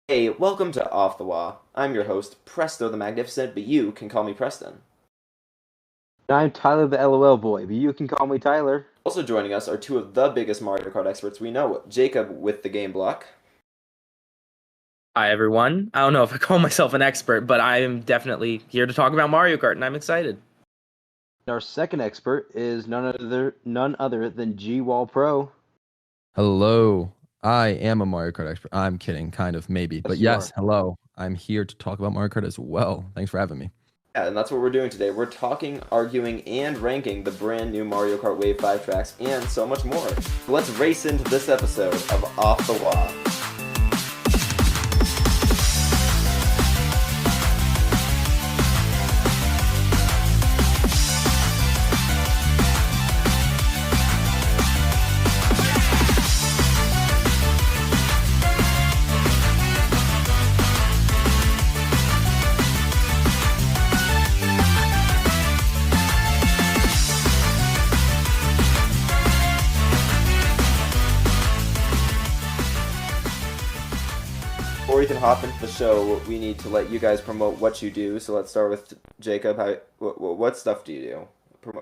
Hey, welcome to Off the Wall. I'm your host, Presto the Magnificent, but you can call me Preston. I'm Tyler the LOL boy, but you can call me Tyler. Also joining us are two of the biggest Mario Kart experts we know, Jacob with the GameBlock. Hi, everyone. I don't know if I call myself an expert, but I am definitely here to talk about Mario Kart, and I'm excited. Our second expert is none other than Gwallpro. Hello. I am a Mario Kart expert. I'm kidding, kind of, maybe. But Yes, you are. yes, hello. I'm here to talk about Mario Kart as well. Thanks for having me. Yeah, and that's what we're doing today. We're talking, arguing, and ranking the brand new Mario Kart Wave 5 tracks, and so much more. Let's race into this episode of Off the Wall. Before we can hop into the show, we need to let you guys promote what you do. So let's start with Jacob. What stuff do you do?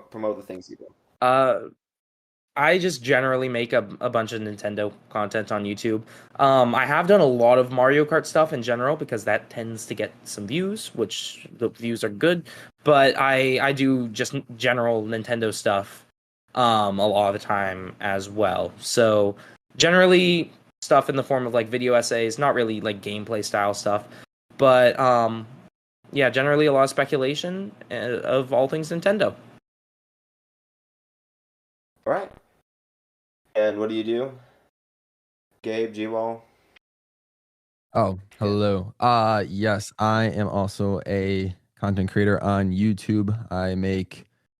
Promote the things you do. Uh, I just generally make a bunch of Nintendo content on YouTube. I have done a lot of Mario Kart stuff in general because that tends to get some views, which the views are good. But I do just general Nintendo stuff a lot of the time as well. So generally stuff in the form of like video essays, not really like gameplay style stuff, but yeah, generally a lot of speculation of all things Nintendo. All right. And what do you do? Gabe, G-Wall? Oh, hello. Yes, I am also a content creator on YouTube.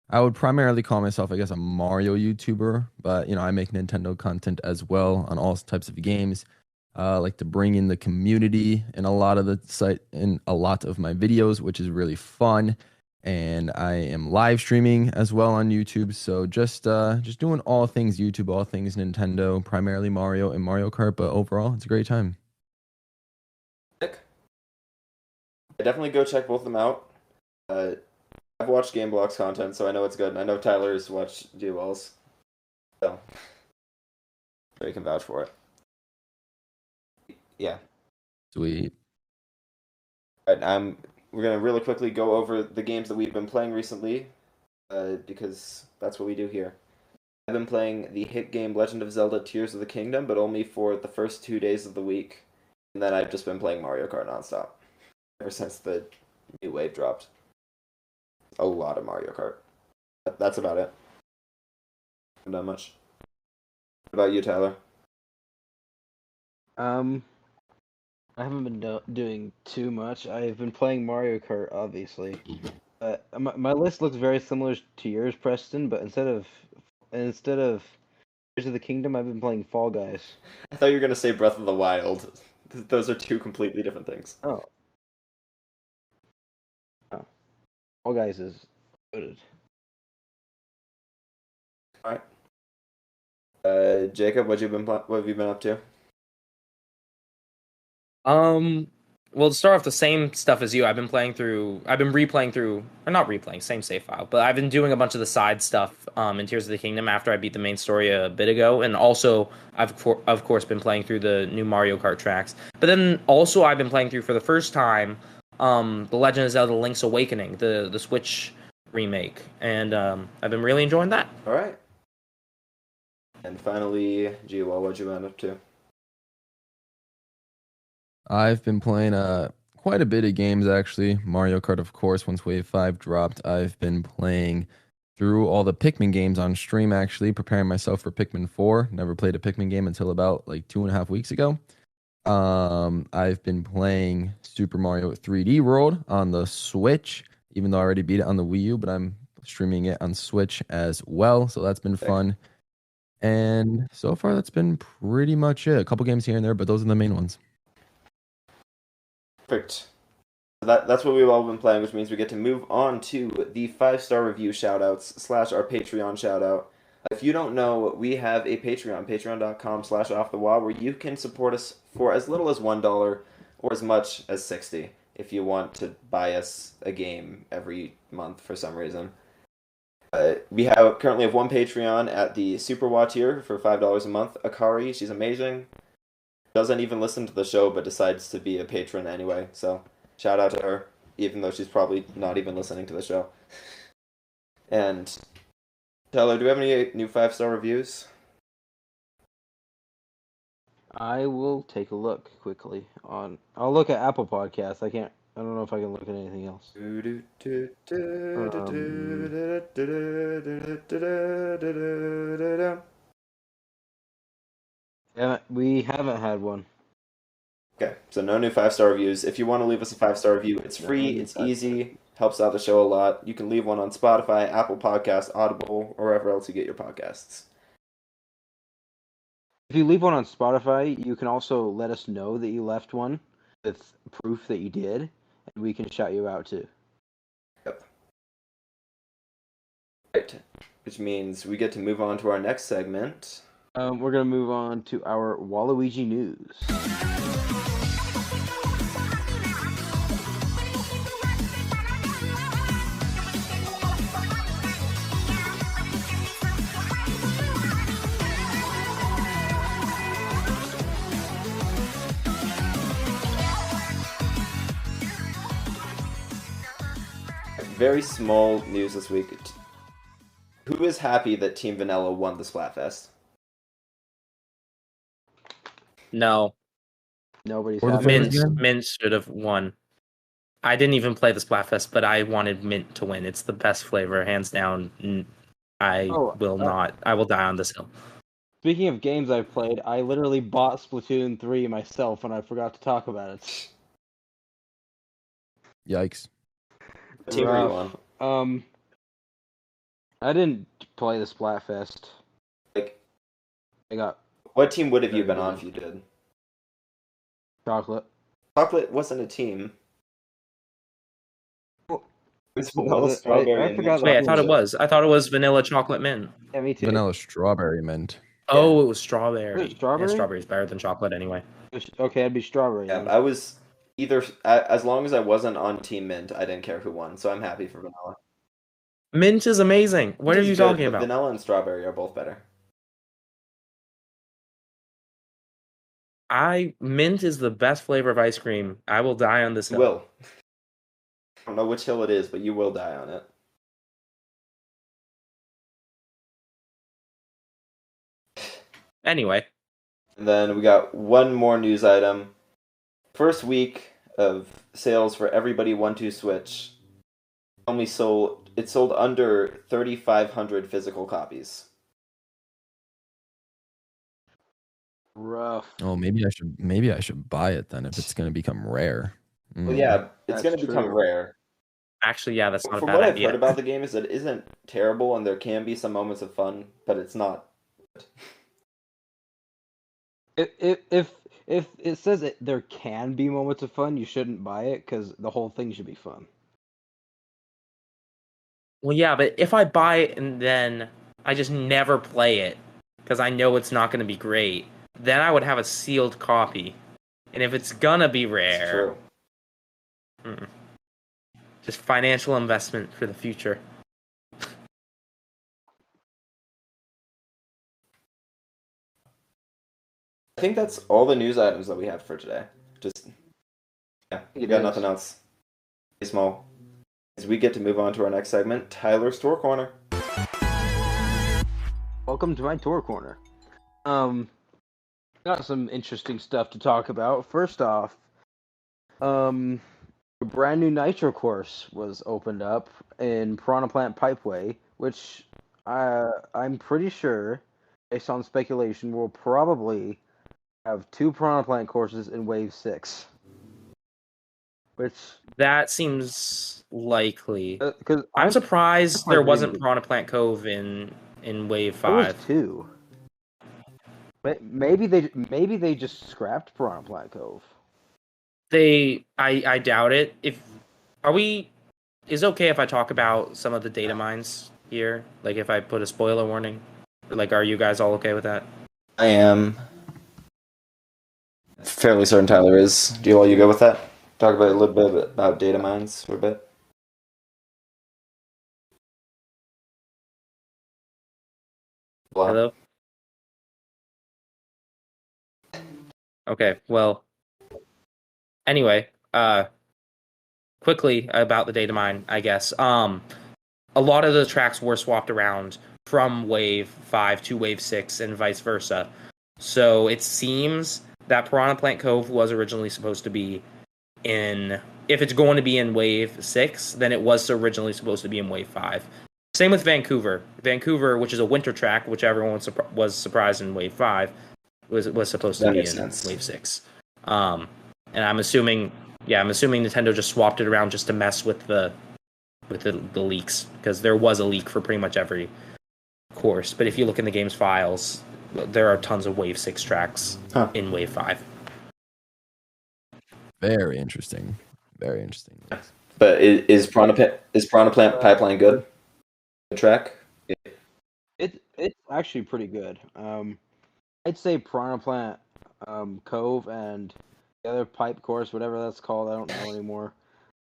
I would primarily call myself, I guess, a Mario YouTuber, but I make Nintendo content as well on all types of games. I like to bring in the community in a lot of my videos, which is really fun. And I am live streaming as well on YouTube. So just doing all things YouTube, all things Nintendo, primarily Mario and Mario Kart, but overall, it's a great time. Nick? Definitely go check both of them out. I've watched GameBlock's content, so I know it's good. And I know Tyler's watched G-Wall's. So you can vouch for it. Yeah. Sweet. All right, we're going to really quickly go over the games that we've been playing recently, because that's what we do here. I've been playing the hit game Legend of Zelda Tears of the Kingdom, but only for the first 2 days of the week. And then I've just been playing Mario Kart nonstop ever since the new wave dropped. A lot of Mario Kart. That's about it. Not done much. What about you, Tyler? I haven't been doing too much. I've been playing Mario Kart, obviously. My list looks very similar to yours, Preston, but instead of Tears of the Kingdom, I've been playing Fall Guys. I thought you were going to say Breath of the Wild. Those are two completely different things. Oh. Oh. Fall Guys is good. All right. Jacob, what have you been up to? Well, to start off the same stuff as you, I've been replaying through, or not replaying, same save file, but I've been doing a bunch of the side stuff in Tears of the Kingdom after I beat the main story a bit ago, and also of course been playing through the new Mario Kart tracks. But then also I've been playing through for the first time the Legend of Zelda: Link's Awakening, the Switch remake, and I've been really enjoying that. All right. And finally, G-Wall, what you been up to? I've been playing quite a bit of games actually. Mario Kart, of course, once Wave 5 dropped. I've been playing through all the Pikmin games on stream actually, preparing myself for Pikmin 4. Never played a Pikmin game until about like 2.5 weeks ago. I've been playing Super Mario 3D World on the Switch, even though I already beat it on the Wii U, but I'm streaming it on Switch as well, so that's been fun. And so far, that's been pretty much it. A couple games here and there, but those are the main ones. Perfect. That's what we've all been playing, which means we get to move on to the 5-star review shoutouts / our Patreon shoutout. If you don't know, we have a Patreon, patreon.com/offthewall, where you can support us for as little as $1 or as much as 60 if you want to buy us a game every month for some reason. We currently have one Patreon at the Super Watch tier for $5 a month. Akari, she's amazing. Doesn't even listen to the show, but decides to be a patron anyway. So shout out to her, even though she's probably not even listening to the show. And Tyler, do we have any new 5-star reviews? I will take a look quickly on. I'll look at Apple Podcasts. I don't know if I can look at anything else. We haven't had one. Okay, so no new 5-star reviews. If you want to leave us a 5-star review, it's free, it's easy, helps out the show a lot. You can leave one on Spotify, Apple Podcasts, Audible, or wherever else you get your podcasts. If you leave one on Spotify, you can also let us know that you left one with proof that you did, and we can shout you out too. Yep. Right, which means we get to move on to our next segment. We're going to move on to our Waluigi news. Very small news this week. Who is happy that Team Vanilla won the Splatfest? No. Nobody's Or the happy. favorites Mint, again? Mint should have won. I didn't even play the Splatfest, but I wanted Mint to win. It's the best flavor, hands down. I will not. I will die on this hill. Speaking of games I've played, I literally bought Splatoon 3 myself and I forgot to talk about it. Yikes. What team are you on? I didn't play the Splatfest. Like, I got what team would have you been on if you did? chocolate. Chocolate wasn't a team. Well, It was what vanilla, was it? strawberry, I and forgot mint Wait, I that thought it chocolate. was. I thought it was vanilla chocolate mint. Yeah, me too. Vanilla strawberry mint. Oh, it was strawberry. Was it strawberry? Yeah, strawberry's better than chocolate anyway. Okay, it'd be strawberry. Yeah, then. I was either as long as I wasn't on Team Mint, I didn't care who won, so I'm happy for vanilla. Mint is amazing. What Mint are is you good, talking but about? Vanilla and strawberry are both better. Mint is the best flavor of ice cream. I will die on this You hill. will. I don't know which hill it is, but you will die on it. Anyway, And then we got one more news item. First week of sales for Everybody 1-2 Switch. It sold under 3,500 physical copies. Rough. Oh, maybe I should buy it then if it's gonna become rare. Well, yeah, it's That's going to become true. rare. actually, yeah, that's not a From bad what I've idea. heard about the game is that it isn't terrible and there can be some moments of fun, but it's not. If it says there can be moments of fun, you shouldn't buy it because the whole thing should be fun. Well, yeah, but if I buy it and then I just never play it because I know it's not going to be great, then I would have a sealed copy. And if it's gonna be It's rare, true. just financial investment for the future. I think that's all the news items that we have for today. Just, yeah, we It got is. nothing else. Stay small. As we get to move on to our next segment, Tyler's Store Corner. Welcome to my tour corner. Got some interesting stuff to talk about. First off, a brand new Nitro course was opened up in Piranha Plant Pipeway, which I'm pretty sure, based on speculation, will probably have 2 Piranha Plant courses in Wave 6. Which, That seems likely. because I'm surprised there wasn't reading it. Piranha Plant Cove in Wave There was 5. 2. Maybe they just scrapped Piranha Plant Cove. I doubt it. Is it okay if I talk about some of the data mines here? Like if I put a spoiler warning? Like, are you guys all okay with that? I am. Fairly certain Tyler is. Do you all you go with that? Talk about a little bit about data mines for a bit. Hello? Okay, well, anyway, quickly about the data mine, I guess. A lot of the tracks were swapped around from Wave 5 to Wave 6 and vice versa. So it seems that Piranha Plant Cove was originally supposed to be in, if it's going to be in Wave 6, then it was originally supposed to be in Wave 5. Same with Vancouver. Vancouver, which is a winter track, which everyone was surprised in Wave 5, was supposed to That be makes in sense. Wave 6. And I'm assuming Nintendo just swapped it around just to mess with the leaks, because there was a leak for pretty much every course. But if you look in the game's files, there are tons of Wave 6 tracks in Wave 5. Very interesting. Very interesting. Yes. But is Piranha Plant Pipeline good? The track? It's actually pretty good. I'd say Piranha Plant Cove and the other pipe course, whatever that's called, I don't know anymore.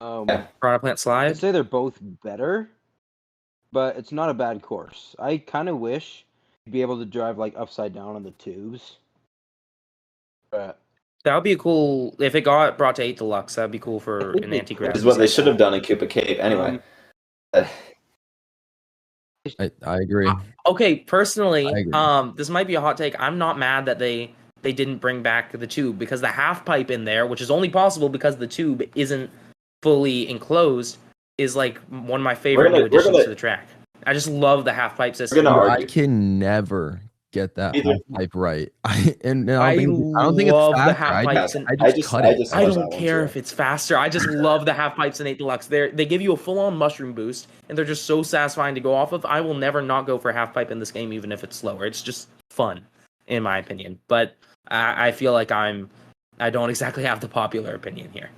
Piranha Plant Slide? I'd say they're both better, but it's not a bad course. I kind of wish you'd be able to drive like upside down on the tubes. But That would be cool if it got brought to 8 Deluxe. That'd be cool for an anti-gravity. Is what they should have done in Koopa Cape. Anyway. I agree. Okay, personally, this might be a hot take. I'm not mad that they didn't bring back the tube, because the half pipe in there, which is only possible because the tube isn't fully enclosed, is like one of my favorite new additions to the track. I just love the half pipe system. I can never get that half pipe right. I don't think it's love faster. the half pipes. I just cut it. I don't care if it's faster. I just love the half pipes in 8 Deluxe. They give you a full-on mushroom boost, and they're just so satisfying to go off of. I will never not go for half pipe in this game, even if it's slower. It's just fun, in my opinion. But I feel like I don't exactly have the popular opinion here.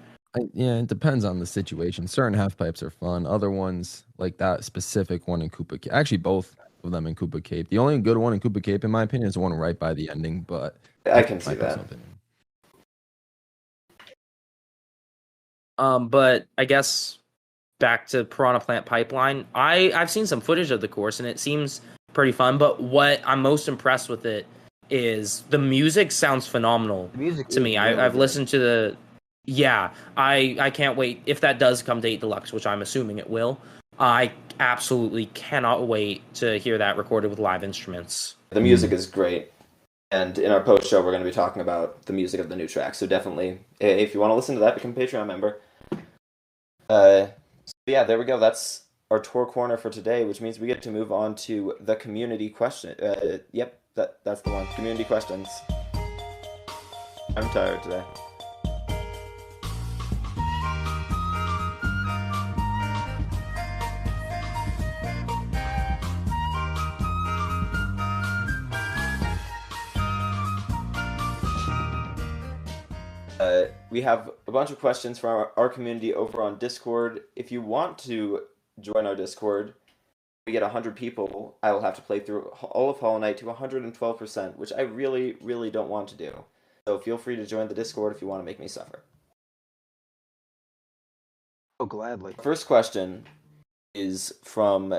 Yeah, it depends on the situation. Certain half pipes are fun. Other ones, like that specific one in Koopa Cape, actually both of them in Koopa Cape. The only good one in Koopa Cape, in my opinion, is the one right by the ending. But I can see that. But I guess back to Piranha Plant Pipeline, I've seen some footage of the course, and it seems pretty fun. But what I'm most impressed with it is the music sounds phenomenal to me. I've listened to the. Yeah, I can't wait. If that does come to 8 Deluxe, which I'm assuming it will, I absolutely cannot wait to hear that recorded with live instruments. The music is great. And in our post-show, we're going to be talking about the music of the new track. So definitely, if you want to listen to that, become a Patreon member. So yeah, there we go. That's our tour corner for today, which means we get to move on to the community question. Yep, that's the one. Community questions. I'm tired today. We have a bunch of questions from our community over on Discord. If you want to join our Discord, we get 100 people. I will have to play through all of Hollow Knight to 112%, which I really, really don't want to do. So feel free to join the Discord if you want to make me suffer. Oh, gladly. First question is from...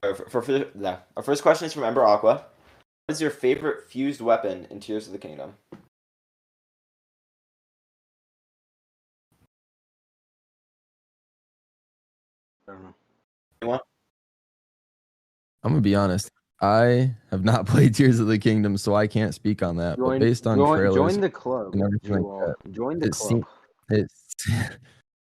Our first question is from Ember Aqua. What is your favorite fused weapon in Tears of the Kingdom? I don't know. Anyone? I'm gonna be honest. I have not played Tears of the Kingdom, so I can't speak on that. But based on trailers, join the club. And everything like that, Join the club.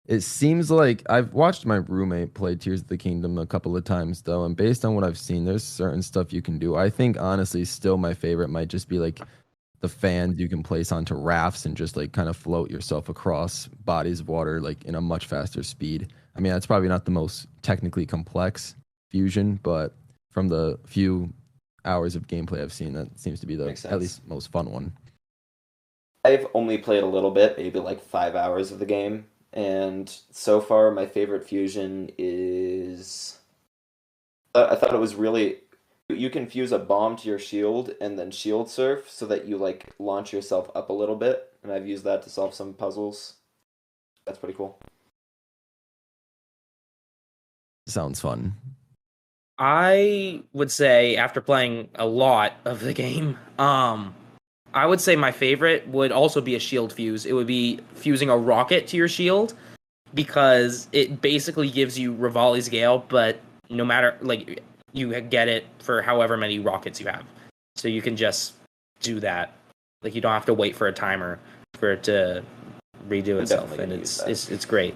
It seems like I've watched my roommate play Tears of the Kingdom a couple of times though, and based on what I've seen, there's certain stuff you can do. I think honestly, still my favorite might just be like the fans you can place onto rafts and just like kind of float yourself across bodies of water like in a much faster speed. I mean, that's probably not the most technically complex fusion, but from the few hours of gameplay I've seen, that seems to be the at least most fun one. I've only played a little bit, maybe like 5 hours of the game, and so far my favorite fusion is... I thought it was really You can fuse a bomb to your shield and then shield surf so that you like launch yourself up a little bit. And I've used that to solve some puzzles. That's pretty cool. Sounds fun. I would say after playing a lot of the game, I would say my favorite would also be a shield fuse. It would be fusing a rocket to your shield because it basically gives you Rivali's Gale, but no matter like you get it for however many rockets you have. So you can just do that. Like you don't have to wait for a timer for it to redo itself, and it's great.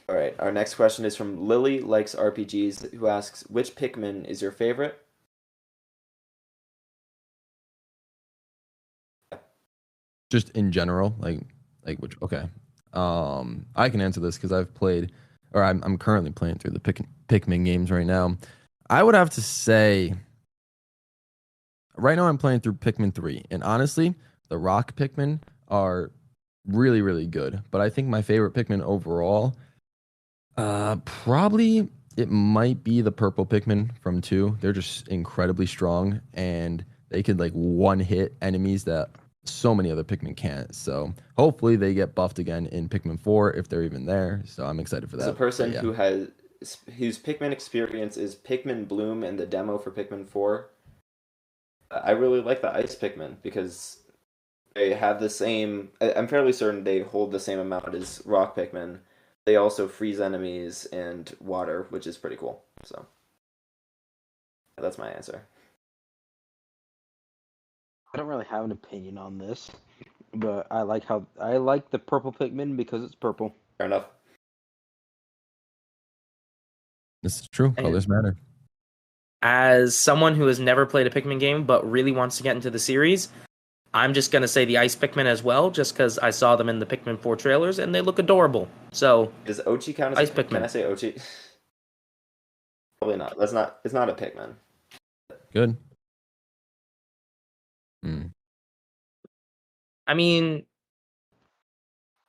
All right, our next question is from Lily Likes RPGs, who asks, which Pikmin is your favorite? Just in general, like which? Okay, I can answer this because I've played, or I'm currently playing through the Pikmin games right now. I would have to say, right now I'm playing through Pikmin 3, and honestly, the Rock Pikmin are really, really good. But I think my favorite Pikmin overall, probably it might be the purple Pikmin from 2. They're just incredibly strong, and they could like one hit enemies that so many other Pikmin can't. So hopefully they get buffed again in Pikmin 4 if they're even there. So I'm excited for that. As a person whose Pikmin experience is Pikmin Bloom and the demo for Pikmin 4, I really like the Ice Pikmin because they have the same. I'm fairly certain they hold the same amount as Rock Pikmin. They also freeze enemies and water, which is pretty cool. So that's my answer. I don't really have an opinion on this, but I like the purple Pikmin because it's purple. Fair enough. This is true. Colors matter. As someone who has never played a Pikmin game but really wants to get into the series, I'm just gonna say the Ice Pikmin as well, just because I saw them in the Pikmin 4 trailers and they look adorable. So does Ochi count as Ice Pikmin? Pikmin? Can I say Ochi? Probably not. That's not. It's not a Pikmin. Good. I mean,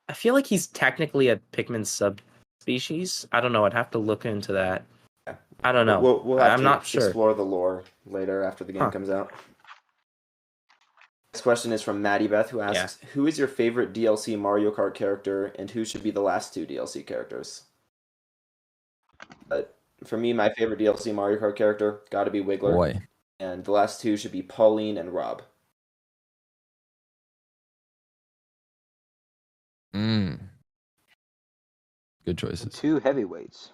I feel like he's technically a Pikmin subspecies. I don't know. I'd have to look into that. Yeah. I don't know. We'll have I'm to not sure. explore the lore later after the game comes out. Next question is from Maddie Beth, who asks, who is your favorite DLC Mario Kart character, and who should be the last 2 DLC characters? For me, my favorite DLC Mario Kart character got to be Wiggler. Boy. And the last 2 should be Pauline and Rob. Good choices. 2 heavyweights.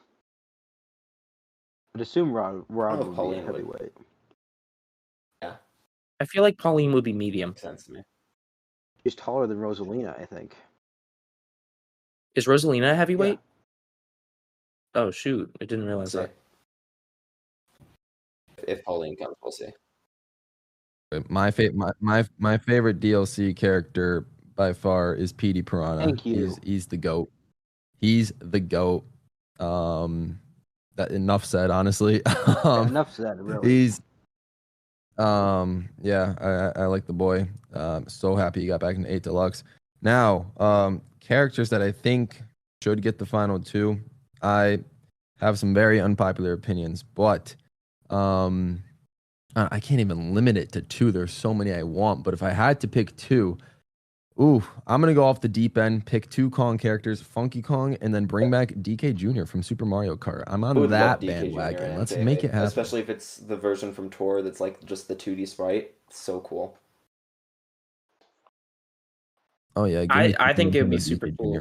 I'd assume Rob would Pauline be a heavyweight. Yeah. I feel like Pauline would be medium. Makes sense to me. She's taller than Rosalina, I think. Is Rosalina a heavyweight? Yeah. Oh shoot! I didn't realize that. If Pauline comes, we'll see. My favorite DLC character by far is PD Piranha. Thank you. He's the GOAT. He's the GOAT. That enough said, honestly. Enough said, really. He's yeah, I like the boy. So happy he got back into 8 Deluxe. Now, characters that I think should get the final 2. I have some very unpopular opinions, but I can't even limit it to 2. There's so many I want, but if I had to pick 2, I'm gonna go off the deep end, pick 2 Kong characters, Funky Kong, and then bring back DK Jr. from Super Mario Kart. I'm on that bandwagon. Let's make it happen. Especially if it's the version from Tor that's like just the 2D sprite. It's so cool. Oh yeah, I think it would be super cool.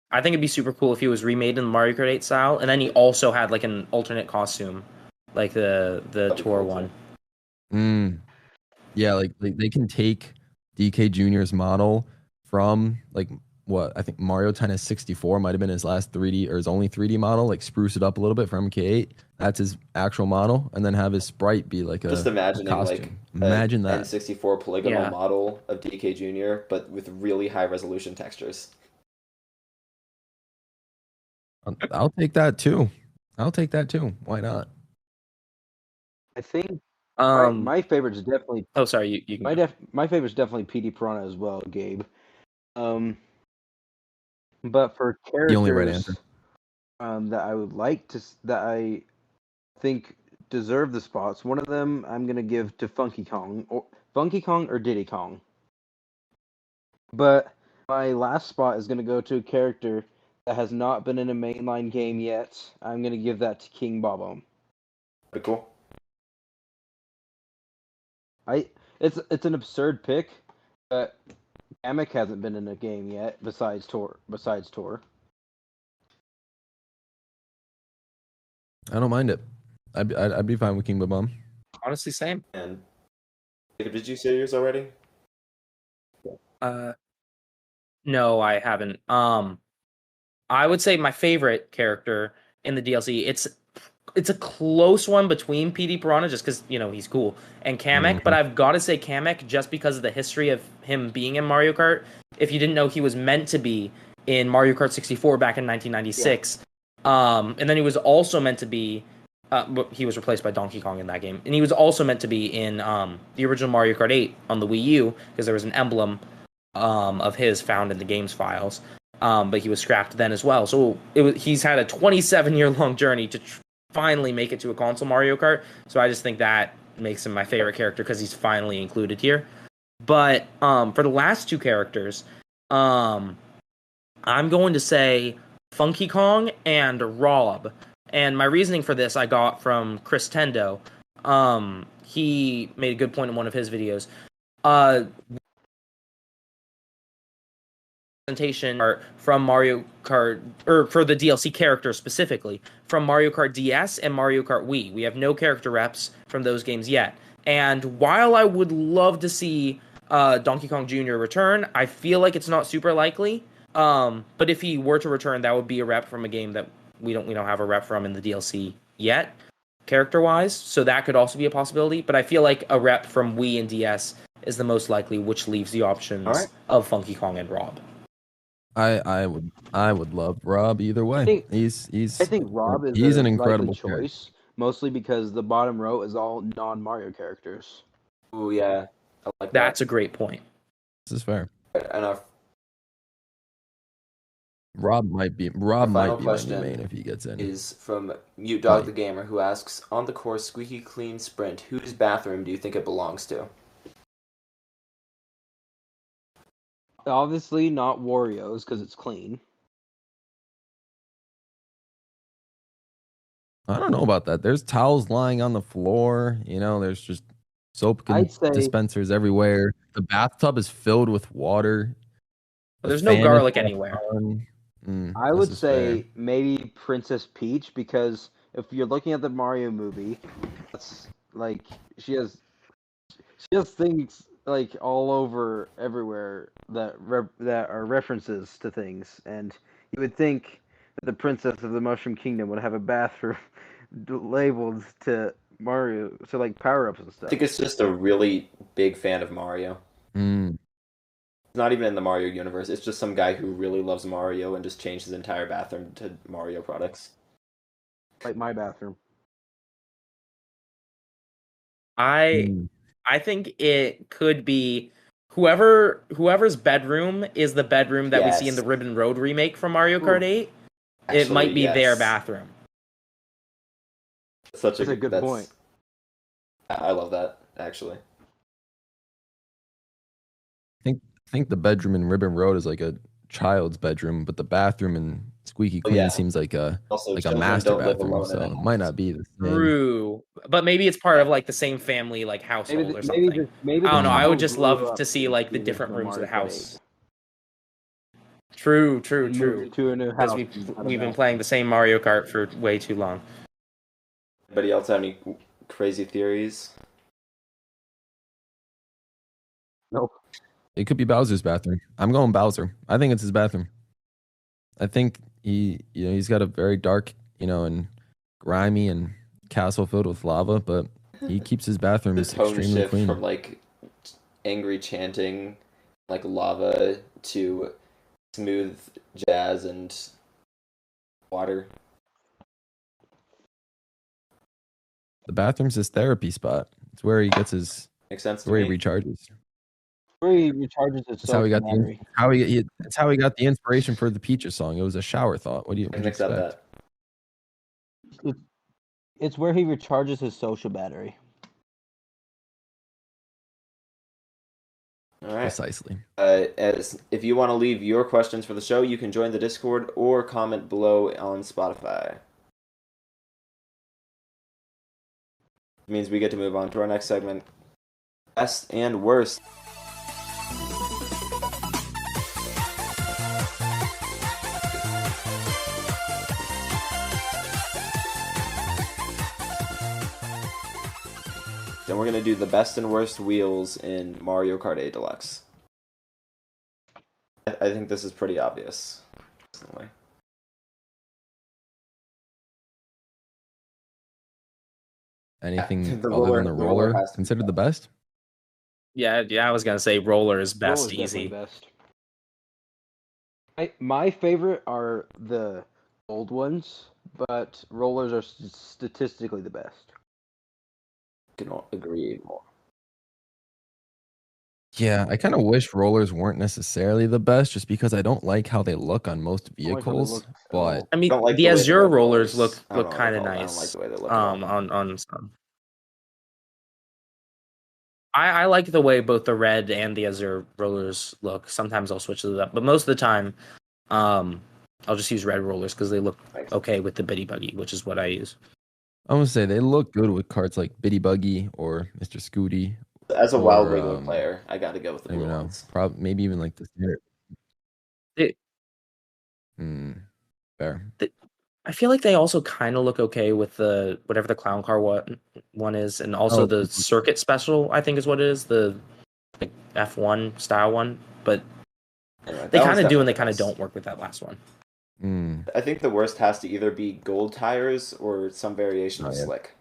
I think it'd be super cool if he was remade in the Mario Kart 8 style, and then he also had like an alternate costume, like the Tor one. Yeah, like they can take DK Jr.'s model from like what I think Mario Tennis 64 might have been his last 3D or his only 3D model, like spruce it up a little bit for MK8. That's his actual model, and then have his sprite be like just imagining like imagine that N64 polygonal model of DK Jr. but with really high resolution textures. I'll take that too. Why not? I think my favorite is definitely. Oh, sorry. You can. My favorite is definitely PD Piranha as well, Gabe. But for characters, the only right answer. That I would like to, that I think deserve the spots. One of them I'm gonna give to Funky Kong or Diddy Kong. But my last spot is gonna go to a character that has not been in a mainline game yet. I'm gonna give that to King Bob-omb. Pretty cool. It's an absurd pick, but Kamek hasn't been in a game yet besides Tor. I don't mind it. I'd be fine with King Bob-omb. Honestly, same. And Jacob, did you say yours already? No, I haven't. I would say my favorite character in the DLC. It's a close one between PD Piranha, just because he's cool, and Kamek. But I've got to say Kamek just because of the history of him being in Mario Kart. If you didn't know, he was meant to be in Mario Kart 64 back in 1996, and then he was also meant to be. He was replaced by Donkey Kong in that game, and he was also meant to be in the original Mario Kart 8 on the Wii U because there was an emblem of his found in the game's files. But he was scrapped then as well. So he's had a 27-year-long journey to finally make it to a console Mario Kart. So I just think that makes him my favorite character because he's finally included here. But for the last two characters, I'm going to say Funky Kong and Rob. And my reasoning for this I got from Chris Tendo. He made a good point in one of his videos. Presentation from Mario Kart, or for the DLC characters specifically, from Mario Kart DS and Mario Kart Wii. We have no character reps from those games yet. And while I would love to see Donkey Kong Jr. return, I feel like it's not super likely. But if he were to return, that would be a rep from a game that we don't have a rep from in the DLC yet, character-wise. So that could also be a possibility. But I feel like a rep from Wii and DS is the most likely, which leaves the options of Funky Kong and Rob. I would love Rob either way. I think Rob is he's an incredible choice, mostly because the bottom row is all non-Mario characters. Oh yeah, I like that. That's a great point. This is fair. And Rob might be my main if he gets in. Is from Mute Dog the Gamer, who asks, on the course Squeaky Clean Sprint, whose bathroom do you think it belongs to? Obviously not Wario's because it's clean. I don't know about that. There's towels lying on the floor. There's just soap dispensers everywhere. The bathtub is filled with water. There's no garlic anywhere. I would say maybe Princess Peach, because if you're looking at the Mario movie, that's like she has things like all over everywhere that are references to things, and you would think that the Princess of the Mushroom Kingdom would have a bathroom labeled to Mario, so like power-ups and stuff. I think it's just a really big fan of Mario. It's not even in the Mario universe. It's just some guy who really loves Mario and just changed his entire bathroom to Mario products. Like my bathroom. I think it could be whoever's bedroom is the bedroom that we see in the Ribbon Road remake from Mario Kart 8. Actually, it might be their bathroom. That's a good point. I love that, actually. I think the bedroom in Ribbon Road is like a child's bedroom, but the bathroom in Squeaky Clean seems like a master bathroom, so it might not be the same. True, but maybe it's part of like the same family like household or something. I don't know. I would just love to see like the different rooms of the house. True. To a new house. We've been playing the same Mario Kart for way too long. Anybody else have any crazy theories? Nope. It could be Bowser's bathroom. I'm going Bowser. I think it's his bathroom. I think he's got a very dark, and grimy and castle filled with lava, but he keeps his bathroom extremely clean. From like angry chanting, like lava, to smooth jazz and water. The bathroom's his therapy spot. It's where he gets his. Makes sense. Where he recharges. Where he recharges his. That's how he got that's how he got the inspiration for the Peaches song. It was a shower thought. What do you expect? That? It's where he recharges his social battery. All right. Precisely. If you want to leave your questions for the show, you can join the Discord or comment below on Spotify. It means we get to move on to our next segment, best and worst. Then we're going to do the best and worst wheels in Mario Kart 8 Deluxe. I think this is pretty obvious, personally. Anything The other roller- than the the roller roller has to be considered the best? Yeah, I was gonna say roller is best, Roller's definitely easy. best. My favorite are the old ones, but rollers are statistically the best. Can agree more. Yeah, I kind of wish rollers weren't necessarily the best, just because I don't like how they look on most I like how they vehicles. look at But all. I mean, Don't like the the way the Azure red rollers rollers- I don't look know what kind they're of called. I don't nice. like the way they look at all. On some. I like the way both the red and the Azure rollers look. Sometimes I'll switch it up, but most of the time, I'll just use red rollers because they look Thanks. okay with the Bitty Buggy, which is what I use. I'm gonna say they look good with carts like Bitty Buggy or Mr. Scooty. As a wild Or, regular player, I got to go with the I don't blue even know, ones. maybe even like the standard. It- Fair. I feel like they also kind of look okay with the whatever the clown car one is, and also Oh. the circuit special. I think is what it is, the like F1 style one. But Anyway, they that one's kind of do and definitely they kind of best. don't work with that last one. I think the worst has to either be gold tires or some variation of Oh, yeah. slick.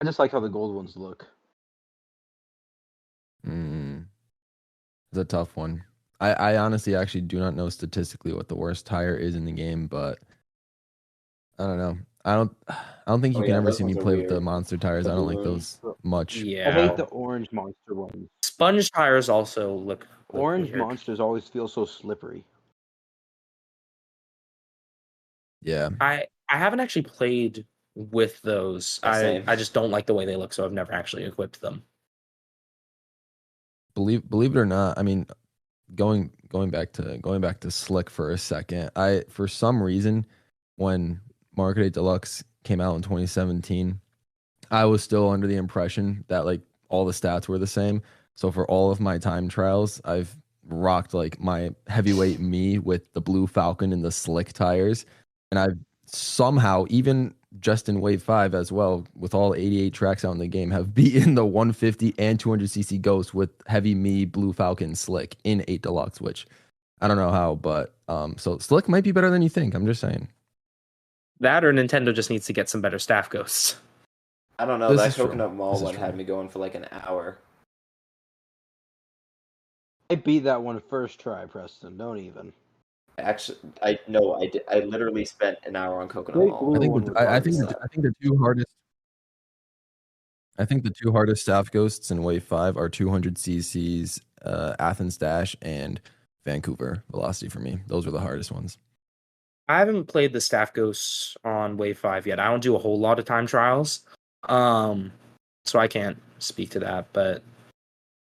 I just like how the gold ones look. It's a tough one. I honestly actually do not know statistically what the worst tire is in the game, but I don't know. I don't think you Oh, can yeah, ever those see me ones are play with the weird. monster tires. The I don't like balloon. those much. Yeah, I hate the orange monster ones. sponge tires also look Orange weird. monsters always feel so slippery. Yeah. I haven't actually played with those. Same. I just don't like the way they look, so I've never actually equipped them. Believe it or not, I mean, going back to slick for a second. For some reason, when Mario Kart 8 Deluxe came out in 2017, I was still under the impression that like all the stats were the same. So for all of my time trials, I've rocked like my heavyweight me with the blue Falcon and the slick tires, and I've somehow, even just in Wave 5 as well, with all 88 tracks out in the game, have beaten the 150 and 200cc Ghost with heavy me blue Falcon slick in 8 Deluxe, which I don't know how, but so slick might be better than you think. I'm just saying. That or Nintendo just needs to get some better staff ghosts. I don't know. This That is true. Coconut Mall This is one true. had me going for like an hour. I beat that one first try, Preston. Don't even. Actually, I did. I literally spent an hour on Coconut Great Mall. blue I think one the, was I hard. think the two hardest. I think the two hardest staff ghosts in Wave 5 are 200cc's Athens Dash and Vancouver Velocity for me. Those were the hardest ones. I haven't played the staff ghosts on Wave 5 yet. I don't do a whole lot of time trials. So I can't speak to that, but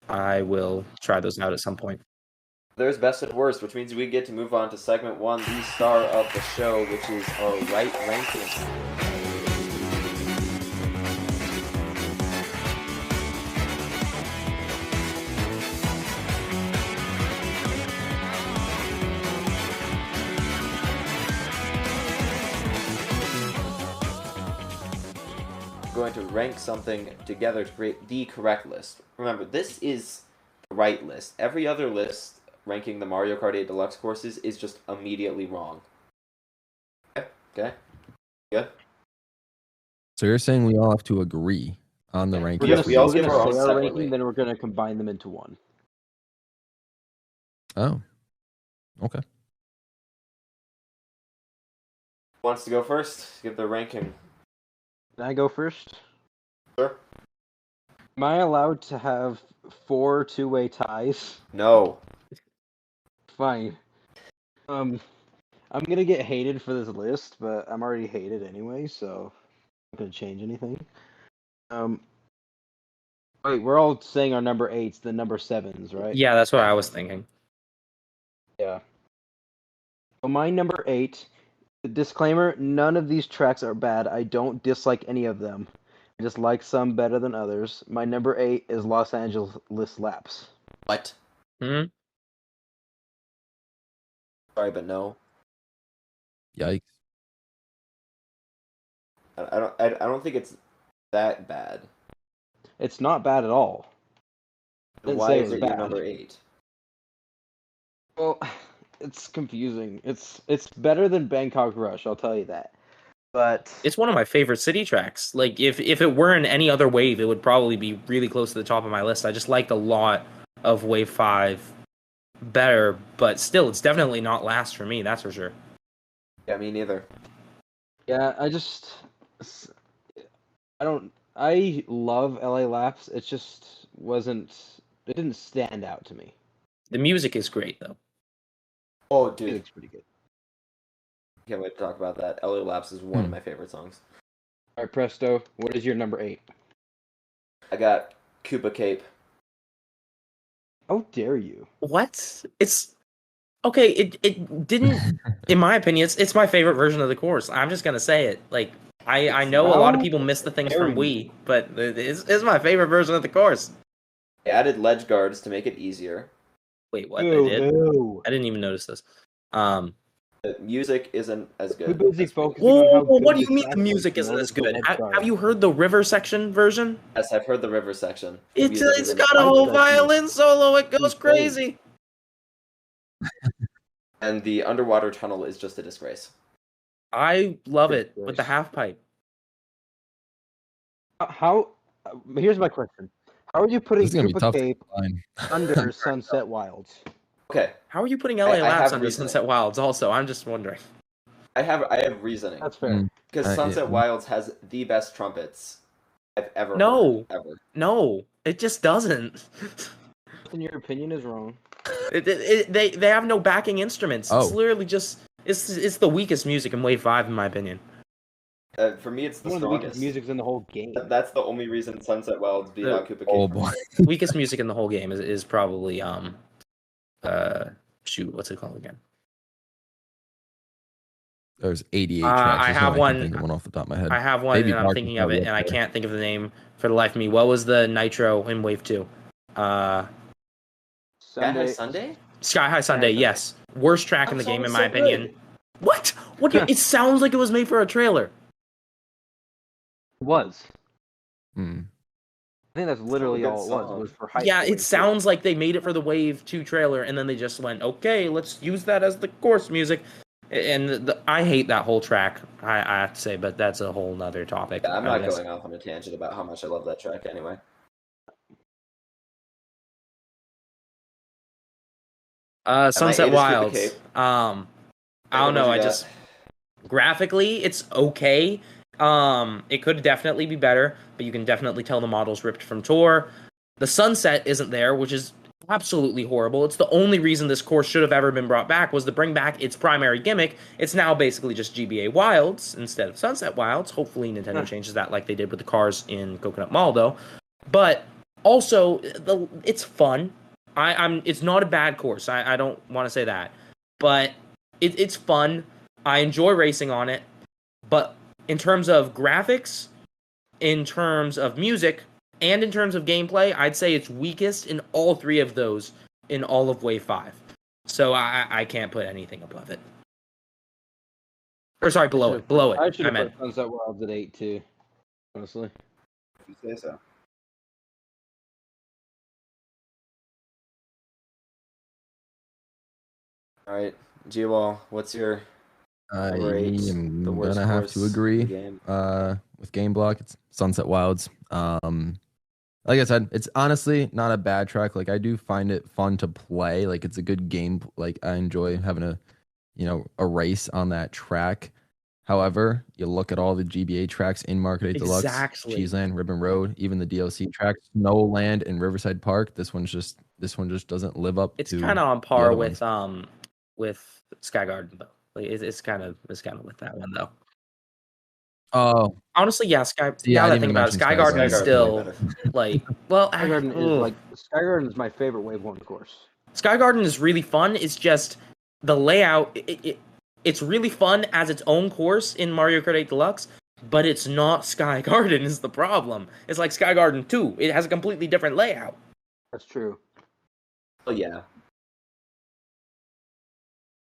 I will try those out at some point. There's best and worst, which means we get to move on to segment 1, the star of the show, which is our right ranking. Going to rank something together to create the correct list. Remember, this is the right list. Every other list ranking the Mario Kart 8 Deluxe courses is just immediately wrong. Okay? Good? So you're saying we all have to agree on the ranking? We're gonna, we all we're give gonna our own say our separately. ranking, then we're gonna combine them into one. Oh, okay. Who wants to go first? Give their ranking. Can I go first? Sure. Am I allowed to have 4 two-way ties? No. Fine. I'm gonna get hated for this list, but I'm already hated anyway, so I'm not gonna change anything. Wait, we're all saying our number 8s, the number 7s, right? Yeah, that's what I was thinking. Yeah. So my number 8. The disclaimer: none of these tracks are bad. I don't dislike any of them. I just like some better than others. My number 8 is Los Angeles Laps. What? Hmm? Sorry, but no. Yikes. I don't think it's that bad. It's not bad at all. Didn't Why say it is was it your bad. number 8? Well, it's confusing. It's better than Bangkok Rush, I'll tell you that. But It's one of my favorite city tracks. Like if it weren't any other wave, it would probably be really close to the top of my list. I just liked a lot of Wave 5 better, but still, it's definitely not last for me. That's for sure. Yeah, me neither. yeah, I love LA Laps. It just it didn't stand out to me. The music is great though. Oh, The dude, music's pretty good. can't wait to talk about that. LA Laps is one of my favorite songs. All right, Presto, what is your number 8? I got Koopa Cape. How dare you? What? It's okay. It didn't. In my opinion, it's my favorite version of the course. I'm just gonna say it. Like I know a lot of people miss the things from Wii, but it's my favorite version of the course. I added ledge guards to make it easier. Wait, what? They did? Ew. I didn't even notice this. The music isn't as Too good. busy focusing Whoa, on how good what do the you mean track the music was to isn't as notice the good? ledge Have guard. you heard the river section version? Yes, I've heard the river section. The It's music it's isn't- got a whole violin solo. It goes Insane. crazy. And the underwater tunnel is just a disgrace. I love it with the half pipe. Here's my question. How are you putting This is gonna be Koopa tough to Cape find. under Sunset Wilds? Okay, How are you putting LA I Labs have under reasoning. Sunset Wilds? Also, I'm just wondering. I have reasoning. That's fair. Mm. Because Sunset Wilds has the best trumpets I've ever No. heard. Ever. No, it just doesn't. In your opinion is wrong. They have no backing instruments. It's Oh. literally just it's the weakest music in Wave 5 in my opinion. For me, it's the One of the weakest strongest. musics in the whole game. That's the only reason Sunset Wilds beat out Koopa Cape. Oh for me. boy. Weakest music in the whole game is probably shoot, what's it called again? There's 88 I tracks. There's no have way I one- can think of one off the top of my head. I have one Baby and I'm Park thinking is of it probably and I up there. can't think of the name for the life of me. What was the Nitro in Wave 2? Sky High Sunday? Sky High Sunday, Sunday. yes. Worst track in the That game in song my is so opinion. good. What? What? It sounds like it was made for a trailer. It was. Hmm. I think that's literally good all it was. song. It was for hype. Yeah, for it Wave sounds like they made it for the Wave 2 trailer, and then they just went, okay, let's use that as the course music. And I hate that whole track, I have to say, but that's a whole nother topic. Yeah, I'm I not guess. going off on a tangent about how much I love that track anyway. Sunset eight is Koopa Wilds. Cape. I don't know. I just graphically, it's okay. It could definitely be better, but you can definitely tell the model's ripped from tour. The sunset isn't there, which is absolutely horrible. It's the only reason this course should have ever been brought back was to bring back its primary gimmick. It's now basically just GBA Wilds instead of Sunset Wilds. Hopefully Nintendo changes that like they did with the cars in Coconut Mall, though. But also, it's fun. It's not a bad course. I don't want to say that, but it's fun. I enjoy racing on it, but in terms of graphics, in terms of music, and in terms of gameplay, I'd say it's weakest in all three of those in all of Wave 5. So I can't put anything above it. Or sorry, below it. Below it. I should have meant. put Sunset Wilds at 8 too. Honestly. If you say so. All right, G-Wall, what's your I number 8? am The worst gonna have course to in the agree. game? With GameBlock, it's Sunset Wilds. Like I said, it's honestly not a bad track. Like I do find it fun to play. Like it's a good game. Like I enjoy having a race on that track. However, you look at all the GBA tracks in Market 8 Deluxe, Exactly. Cheeseland, Ribbon Road, even the DLC tracks, Snowland and Riverside Park. This one just doesn't live up It's to kind of on the par other with ones. Sky Garden, though. Like it's kind of with that one though. Oh, Honestly, yeah, Sky. see, Now I that I didn't think even about it, mention Sky Sky Garden is Garden. still like well. Sky Garden is ugh. like Sky Garden is my favorite Wave 1 course. Sky Garden is really fun. It's just the layout. It's really fun as its own course in Mario Kart 8 Deluxe, but it's not Sky Garden is the problem. It's like Sky Garden 2. It has a completely different layout. That's true. Oh yeah.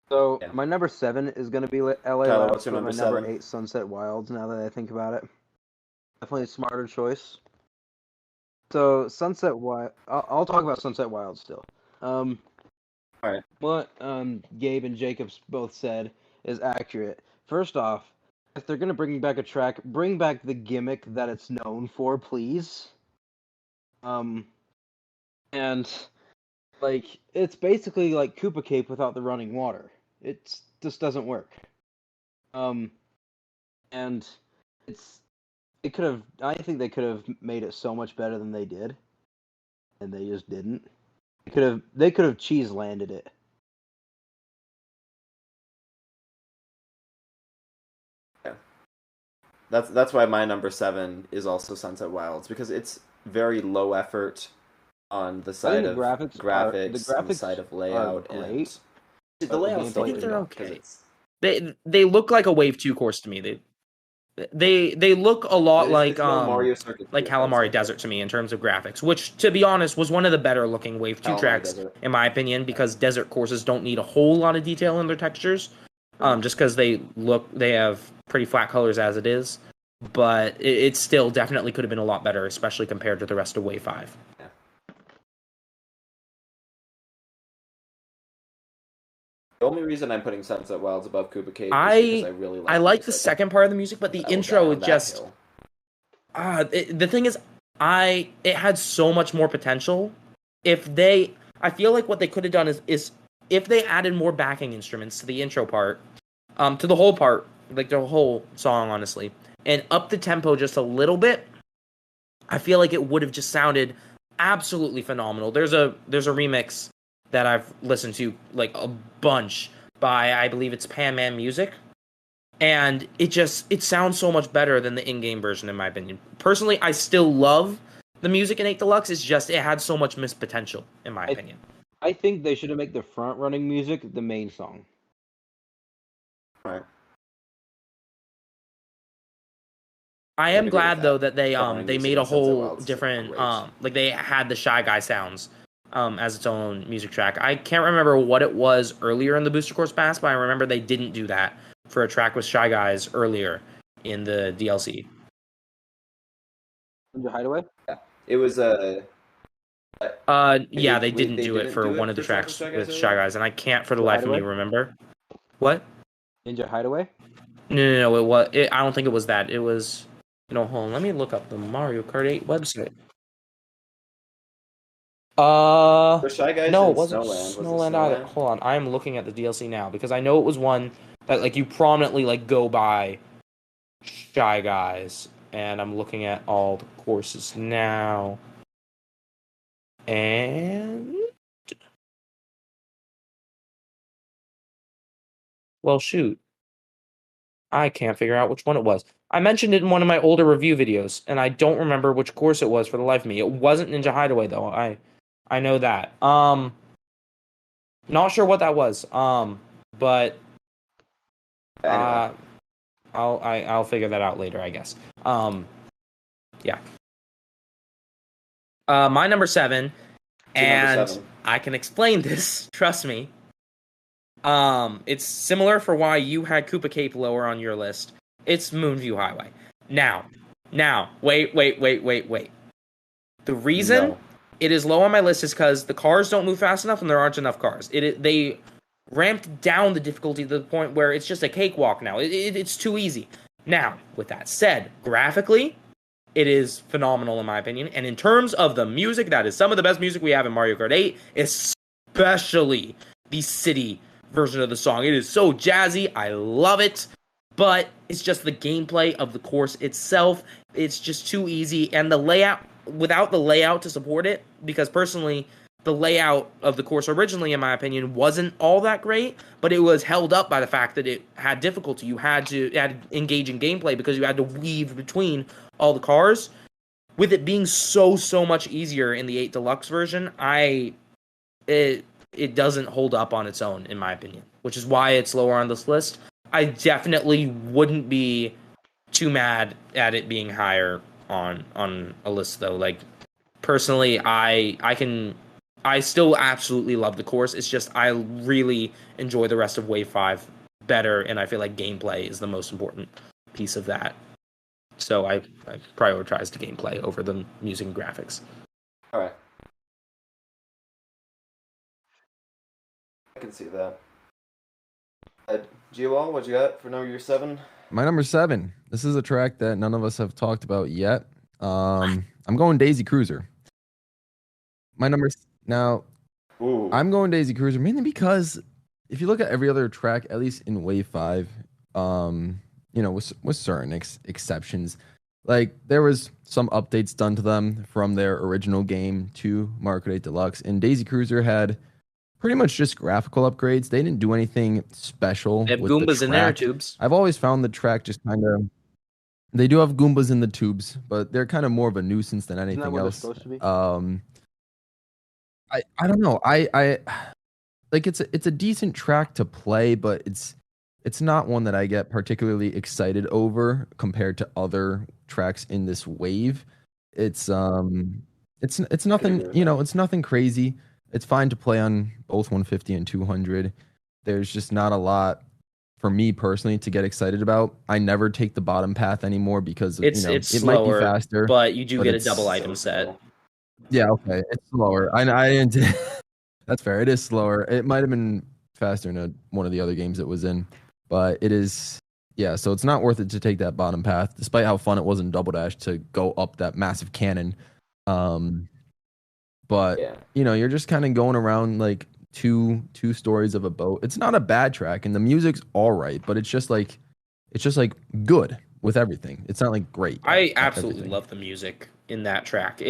So Yeah. my number 7 is going to be LA Tyler, Labs, what's your but my number number 7? 8 Sunset Wilds. Now that I think about it, definitely a smarter choice. So Sunset Wild, I'll talk about Sunset Wild still. Alright. What Gabe and Jacobs both said is accurate. First off, if they're gonna bring back a track, bring back the gimmick that it's known for, please. And like it's basically like Koopa Cape without the running water. It just doesn't work. And I think they could have made it so much better than they did, and they just didn't. They could have cheese landed it. Yeah. That's why my number 7 is also Sunset Wilds, because it's very low effort on the side of graphics, on the side of layout, and the layout's still I think good they're enough, 'cause okay. it's They look like a Wave 2 course to me. They look a lot it's no Mario Circuit like 2, I would Calamari say. Desert to me in terms of graphics, which to be honest was one of the better looking Wave 2 Calamari tracks Desert. in my opinion, because desert courses don't need a whole lot of detail in their textures. Just because they have pretty flat colors as it is, but it still definitely could have been a lot better, especially compared to the rest of Wave 5. Yeah. The only reason I'm putting Sunset Wilds above Koopa Cape is because I really like I like the music. second part of the music, but the That little intro guy is on that just hill. the thing is, it had so much more potential. I feel like what they could have done is if they added more backing instruments to the intro part, to the whole part, like the whole song, honestly, and up the tempo just a little bit, I feel like it would have just sounded absolutely phenomenal. There's a remix that I've listened to like a bunch by, I believe it's Pan Man Music, and it sounds so much better than the in-game version in my opinion. Personally, I still love the music in 8 Deluxe. It's just it had so much missed potential in my opinion. I think they should have made the front running music the main song. Right. I am glad though that they Definitely made a Sunset whole Wilds is different great. like they had the Shy Guy sounds as its own music track. I can't remember what it was earlier in the Booster Course Pass, but I remember they didn't do that for a track with Shy Guys earlier in the DLC. Ninja Hideaway? Yeah. It was yeah, they didn't do it for one of the tracks with Shy Guys, and I can't for the life of me remember. What? Ninja Hideaway? No, it was. I don't think it was that. It was. Hold on. Let me look up the Mario Kart 8 website. the Shy Guys No, in it wasn't Snowland. either. Hold on, I'm looking at the DLC now because I know it was one that like you prominently like go by Shy Guys, and I'm looking at all the courses now. And well, shoot, I can't figure out which one it was. I mentioned it in one of my older review videos, and I don't remember which course it was for the life of me. It wasn't Ninja Hideaway though. I know that. Not sure what that was. But Anyway. I'll figure that out later, I guess. Yeah. My number 7, and I can explain this. Trust me. It's similar for why you had Koopa Cape lower on your list. It's Moonview Highway. Now, wait. The reason it is low on my list is because the cars don't move fast enough and there aren't enough cars. They ramped down the difficulty to the point where it's just a cakewalk now. It's too easy. Now, with that said, graphically, it is phenomenal in my opinion. And in terms of the music, that is some of the best music we have in Mario Kart 8, especially the city version of the song. It is so jazzy. I love it. But it's just the gameplay of the course itself. It's just too easy. And the layout, without the layout to support it, because personally, the layout of the course originally, in my opinion, wasn't all that great, but it was held up by the fact that it had difficulty. You had engaging gameplay because you had to weave between all the cars. With it being so much easier in the 8 Deluxe version, it doesn't hold up on its own, in my opinion, which is why it's lower on this list. I definitely wouldn't be too mad at it being higher on a list, though. Like, personally, I still absolutely love the course. It's just I really enjoy the rest of Wave 5 better, and I feel like gameplay is the most important piece of that. So I prioritized the gameplay over the music and graphics. All right. I can see that. G-Wall, what you got for number 7? My number 7. This is a track that none of us have talked about yet. I'm going Daisy Cruiser. My number now. Ooh. I'm going Daisy Cruiser mainly because if you look at every other track, at least in Wave 5, with certain exceptions, like there was some updates done to them from their original game to Mariokart 8 Deluxe, and Daisy Cruiser had pretty much just graphical upgrades. They didn't do anything special. They have with Goombas the in their track. tubes. I've always found the track just kind of. They do have Goombas in the tubes, but they're kind of more of a nuisance than anything Isn't that what else. they're supposed to be? I don't know. I like it's a decent track to play, but it's not one that I get particularly excited over compared to other tracks in this wave. It's nothing, it's nothing crazy. It's fine to play on both 150 and 200. There's just not a lot for me personally to get excited about. I never take the bottom path anymore because It's it slower, might be faster, but you do get a it's double item set. Yeah, okay, it's slower. I didn't. That's fair. It is slower. It might have been faster in one of the other games it was in, but it is. Yeah, so it's not worth it to take that bottom path, despite how fun it was in Double Dash to go up that massive cannon. But Yeah. you're just kind of going around like two stories of a boat. It's not a bad track, and the music's all right, but it's just like good with everything. It's not like great. I absolutely love the music in that track.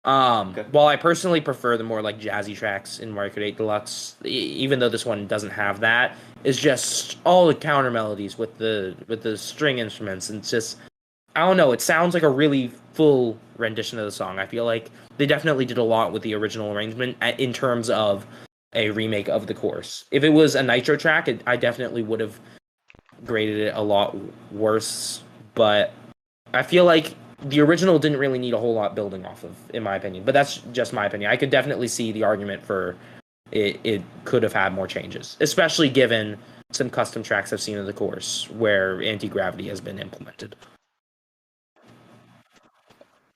While I personally prefer the more like jazzy tracks in Mariokart 8 Deluxe, even though this one doesn't have that, it's just all the counter melodies with the string instruments, and it's just, I don't know, it sounds like a really full rendition of the song. I feel like they definitely did a lot with the original arrangement in terms of a remake of the course. If it was a Nitro track, I definitely would have graded it a lot worse, but I feel like the original didn't really need a whole lot building off of, in my opinion. But that's just my opinion. I could definitely see the argument for it could have had more changes, especially given some custom tracks I've seen in the course where anti-gravity has been implemented.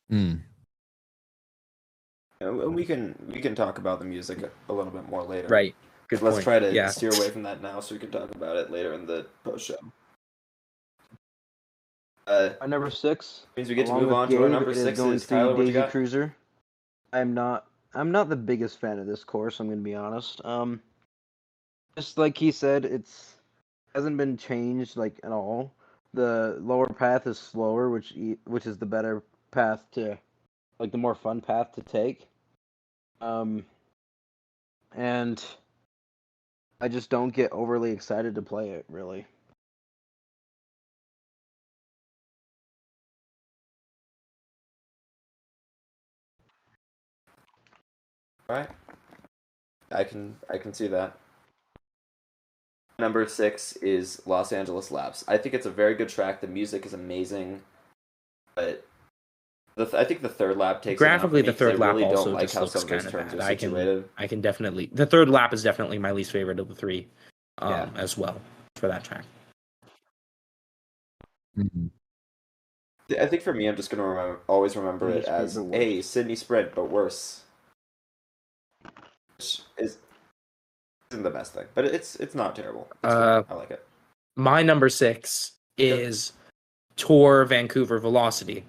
And we can talk about the music a little bit more later. Right. Good Let's point. try to steer away from that now so we can talk about it later in the post show. My number 6 means we get to move on to our number 6 is Tyler. What you got? Cruiser. I'm not the biggest fan of this course. I'm gonna be honest. Just like he said, it's hasn't been changed like at all. The lower path is slower, which is the better path to, like, the more fun path to take. And I just don't get overly excited to play it, really. Right. I can see that. Number 6 is Los Angeles Labs. I think it's a very good track. The music is amazing, but I think the third lap takes graphically. The third lap really also don't like just how looks some of those kind of turns bad. are situated. I can definitely. The third lap is definitely my least favorite of the three, as well for that track. Mm-hmm. I think for me, I'm just gonna always remember it as a Sydney Sprint, but worse. Which isn't the best thing, but it's not terrible. I like it. My number 6 is Tour Vancouver Velocity.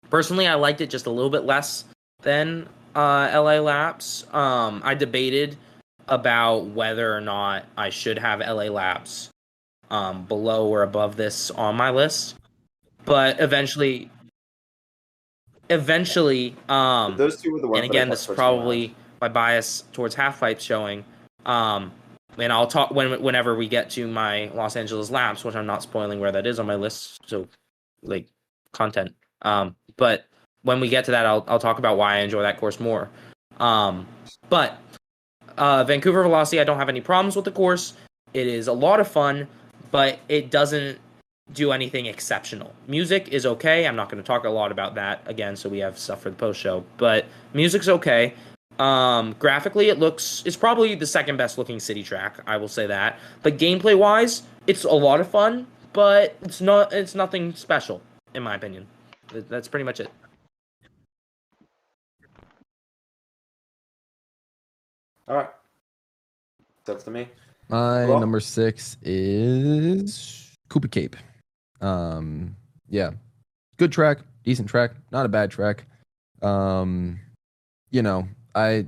Personally, I liked it just a little bit less than LA Laps. I debated about whether or not I should have LA Laps below or above this on my list, but eventually eventually, But those two were the ones and that I again, kept this is switching around. probably my bias towards half-pipe showing. And I'll talk whenever we get to my Los Angeles laps, which I'm not spoiling where that is on my list. So, like, content. But when we get to that, I'll talk about why I enjoy that course more. But Vancouver Velocity, I don't have any problems with the course. It is a lot of fun, but it doesn't do anything exceptional. Music is okay. I'm not going to talk a lot about that again, so we have stuff for the post show. But music's okay. Graphically, it's probably the second best looking city track. I will say that. But gameplay wise, it's a lot of fun, but it's nothing special in my opinion. That's pretty much it. All right. That's to me. My Well- number 6 is Koopa Cape. Yeah, good track, decent track, not a bad track. You know, I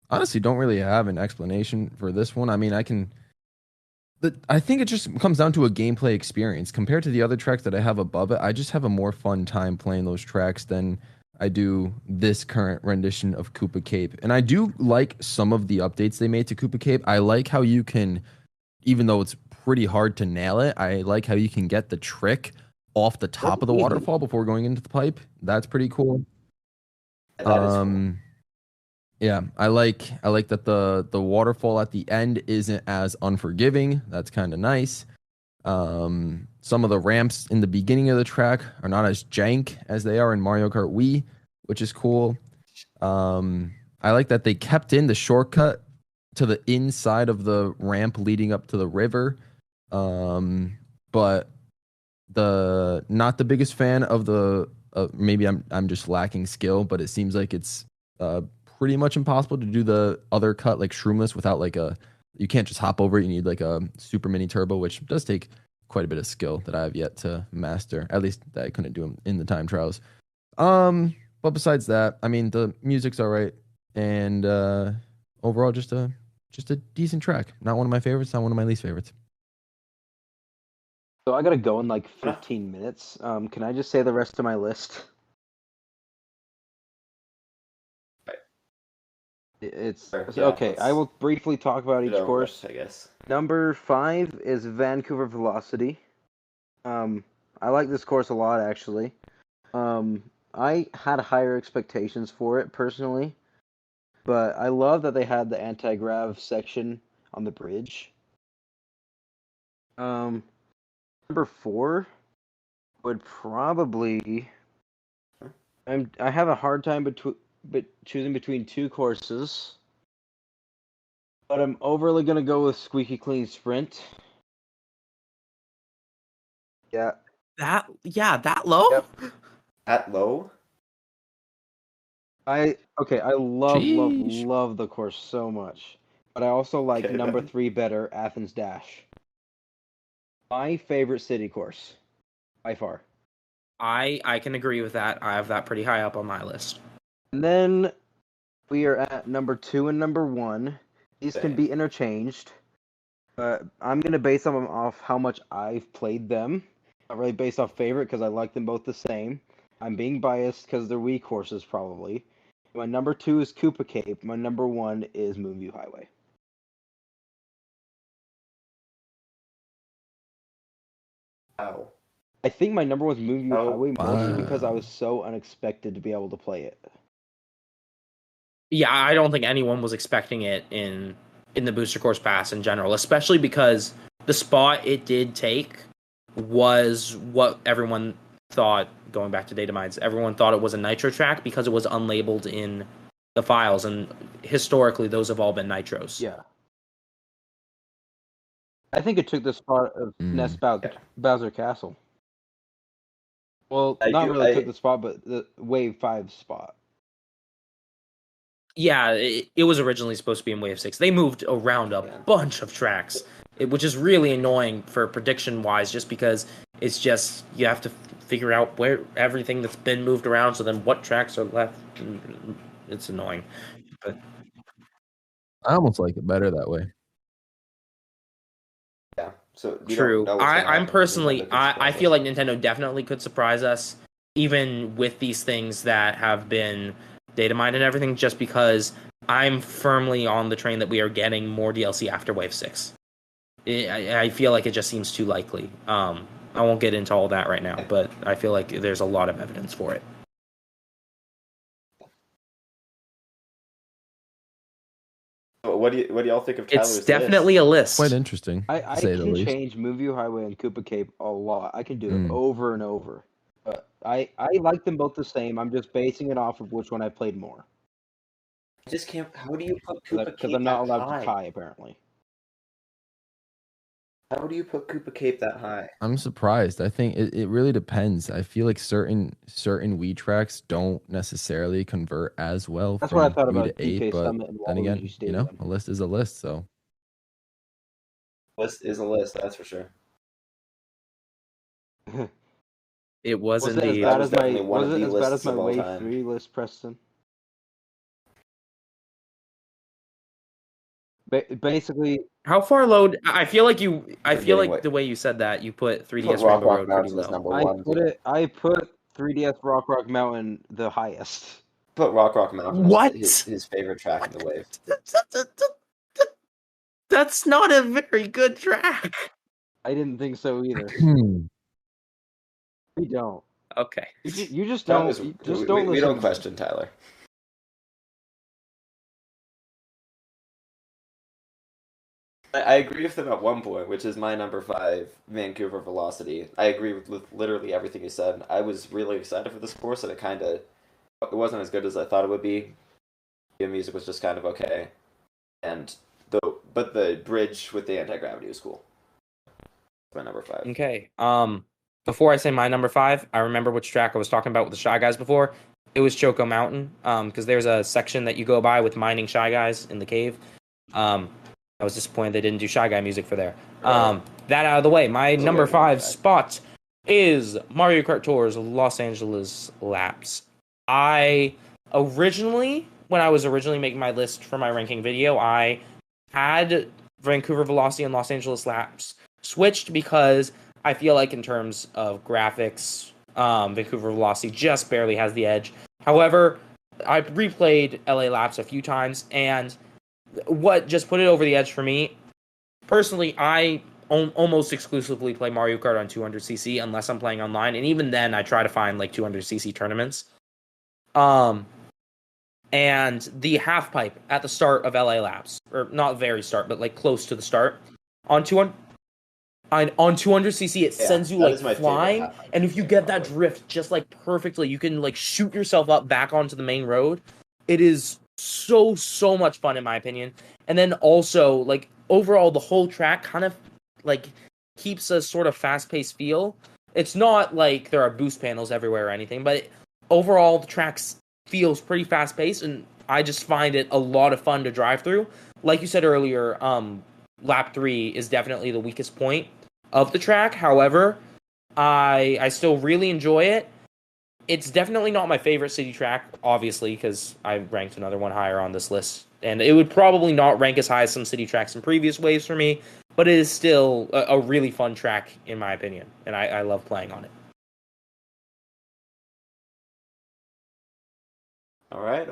honestly don't really have an explanation for this one. I mean, I think it just comes down to a gameplay experience. Compared to the other tracks that I have above it, I just have a more fun time playing those tracks than I do this current rendition of Koopa Cape. And I do like some of the updates they made to Koopa Cape. I like how you can, even though it's pretty hard to nail it, I like how you can get the trick off the top of the waterfall before going into the pipe. That's pretty cool. That is cool. Yeah, I like that the waterfall at the end isn't as unforgiving. That's kind of nice. Some of the ramps in the beginning of the track are not as jank as they are in Mario Kart Wii, which is cool. I like that they kept in the shortcut to the inside of the ramp leading up to the river. But not the biggest fan of the maybe I'm just lacking skill, but it seems like it's pretty much impossible to do the other cut like Shroomless without like you can't just hop over it. You need like a super mini turbo, which does take quite a bit of skill that I have yet to master. At least that I couldn't do in the time trials. But besides that, I mean the music's all right, and overall just a decent track. Not one of my favorites, not one of my least favorites. So I gotta go in like 15 minutes. Can I just say the rest of my list? It's Yeah, okay. I will briefly talk about each course. I guess. Number 5 is Vancouver Velocity. I like this course a lot actually. I had higher expectations for it personally, but I love that they had the anti-grav section on the bridge. Number 4 would probably. I have a hard time choosing between two courses, but I'm overly gonna go with Squeaky Clean Sprint. Yeah. That low? Yep. At low? I Sheesh. love the course so much, but I also like Okay, number then. 3 better, Athens Dash. My favorite city course, by far. I can agree with that. I have that pretty high up on my list. And then we are at number 2 and number 1. These can be interchanged, but I'm gonna base them off how much I've played them. Not really based off favorite because I like them both the same. I'm being biased because they're Wii courses probably. My number 2 is Koopa Cape. My number 1 is Moonview Highway. Wow. I think my number 1 was Moonview Highway mostly because I wow. was so unexpected to be able to play it. Yeah, I don't think anyone was expecting it in the booster course pass in general, especially because the spot it did take was what everyone thought. Going back to data mines, everyone thought it was a nitro track because it was unlabeled in the files, and historically those have all been nitros. Yeah. I think it took the spot of Nest Bowser Castle. Well, not really took the spot, but the Wave 5 spot. Yeah, it was originally supposed to be in Wave 6. They moved around a bunch of tracks, which is really annoying for prediction-wise, just because it's just, you have to figure out where everything that's been moved around, so then what tracks are left. It's annoying. But I almost like it better that way. Yeah. So true. I'm personally, I feel like Nintendo definitely could surprise us even with these things that have been data mined and everything, just because I'm firmly on the train that we are getting more DLC after Wave 6. I feel like it just seems too likely. I won't get into all that right now, but I feel like there's a lot of evidence for it. What do y'all think of Tyler's It's definitely a list. Quite interesting. I to say the can least. change Moonview Highway and Koopa Cape a lot. I can do it Mm. over and over. But I like them both the same. I'm just basing it off of which one I played more. I just can't. How do you put Koopa Because Cape I'm not that allowed high? to tie, apparently. How do you put Koopa Cape that high? I'm surprised. I think it really depends. I feel like certain Wii tracks don't necessarily convert as well That's from what I thought Wii about to 8, DK but Summit and then Waluigi again, you know, Stadium. a list is a list, so List is a list, that's for sure. It was Was it as indeed. That bad was as my definitely one of was it the as bad as lists my of all Wave time. 3 list, Preston? Basically, How far low? I feel like Forgetting what- the way you said that, you put 3DS Rock Rainbow Rock Road pretty Mountain as low. number one. I put 3DS Rock Mountain the highest. Put Rock Mountain What? as his favorite track in the Wave. That's not a very good track. I didn't think so either. We don't. Okay. You just That don't. was- You just we don't we listen. don't question Tyler. I agree with him at one point, which is my number 5, Vancouver Velocity. I agree with literally everything he said. I was really excited for this course, and it wasn't as good as I thought it would be. The music was just kind of okay, but the bridge with the anti-gravity was cool. My number 5. Okay. Before I say my number 5, I remember which track I was talking about with the Shy Guys before. It was Choco Mountain. Because there's a section that you go by with mining Shy Guys in the cave. I was disappointed they didn't do Shy Guy music for there. Right. That out of the way, my It's a number weird 5 track. spot is Mario Kart Tour's Los Angeles Laps. When I was originally making my list for my ranking video, I had Vancouver Velocity and Los Angeles Laps switched because I feel like in terms of graphics, Vancouver Velocity just barely has the edge. However, I replayed LA Laps a few times, and what just put it over the edge for me, personally, I almost exclusively play Mario Kart on 200cc unless I'm playing online, and even then I try to find like 200cc tournaments. And the half pipe at the start of LA Laps, or not very start, but like close to the start, on 200cc, it sends you that like is my favorite flying, half pipe and if you thing, get that probably. drift just like perfectly, you can like shoot yourself up back onto the main road. It is so much fun in my opinion. And then also like overall the whole track kind of like keeps a sort of fast-paced feel. It's not like there are boost panels everywhere or anything, but overall the track feels pretty fast-paced, and I just find it a lot of fun to drive through. Like you said earlier, lap 3 is definitely the weakest point of the track. However, I still really enjoy it. It's definitely not my favorite city track, obviously, because I ranked another one higher on this list. And it would probably not rank as high as some city tracks in previous waves for me, but it is still a really fun track, in my opinion. And I love playing on it. All right.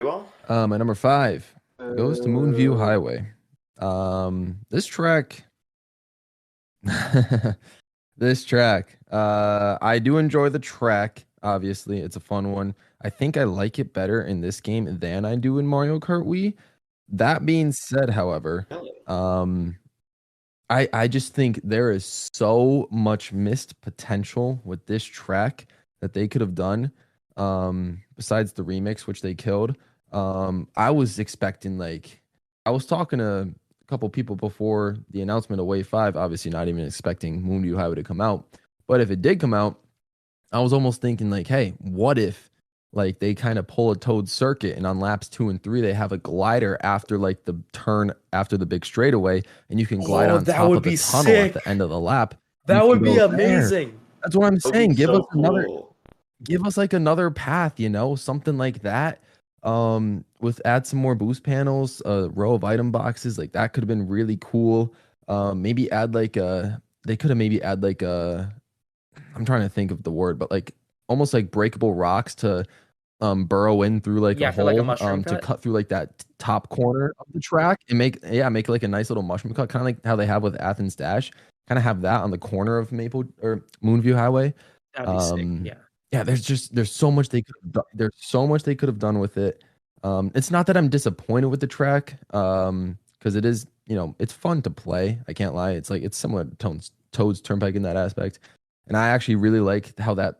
Well, my number 5 goes to Moonview Highway. This track I do enjoy the track. Obviously, it's a fun one. I think I like it better in this game than I do in Mario Kart Wii. That being said, however, I just think there is so much missed potential with this track that they could have done. Besides the remix, which they killed. I was expecting I was talking to a couple people before the announcement of Wave 5, obviously not even expecting Moonview Highway to come out. But if it did come out, I was almost thinking hey, what if they kind of pull a Toad circuit and on laps 2 and 3 they have a glider after the turn after the big straightaway, and you can glide on that top would of the be tunnel sick. at the end of the lap. That You would can be go there. amazing. That's what I'm that would saying. be Give so us another cool. give us another path, something like that. With add some more boost panels, a row of item boxes, that could have been really cool. Maybe add they could have maybe add I'm trying to think of the word, but like almost like breakable rocks to burrow in through like Yeah, a I feel like a hole mushroom to cut. cut through like that top corner of the track and make like a nice little mushroom cut, kind of like how they have with Athens Dash. Kind of have that on the corner of Maple or Moonview Highway. That'd be sick. Um, Yeah. yeah, there's so much they could have done. There's so much they could have done with it. It's not that I'm disappointed with the track, because it is, it's fun to play. I can't lie. It's like it's similar to Toad's Turnpike in that aspect, and I actually really like how the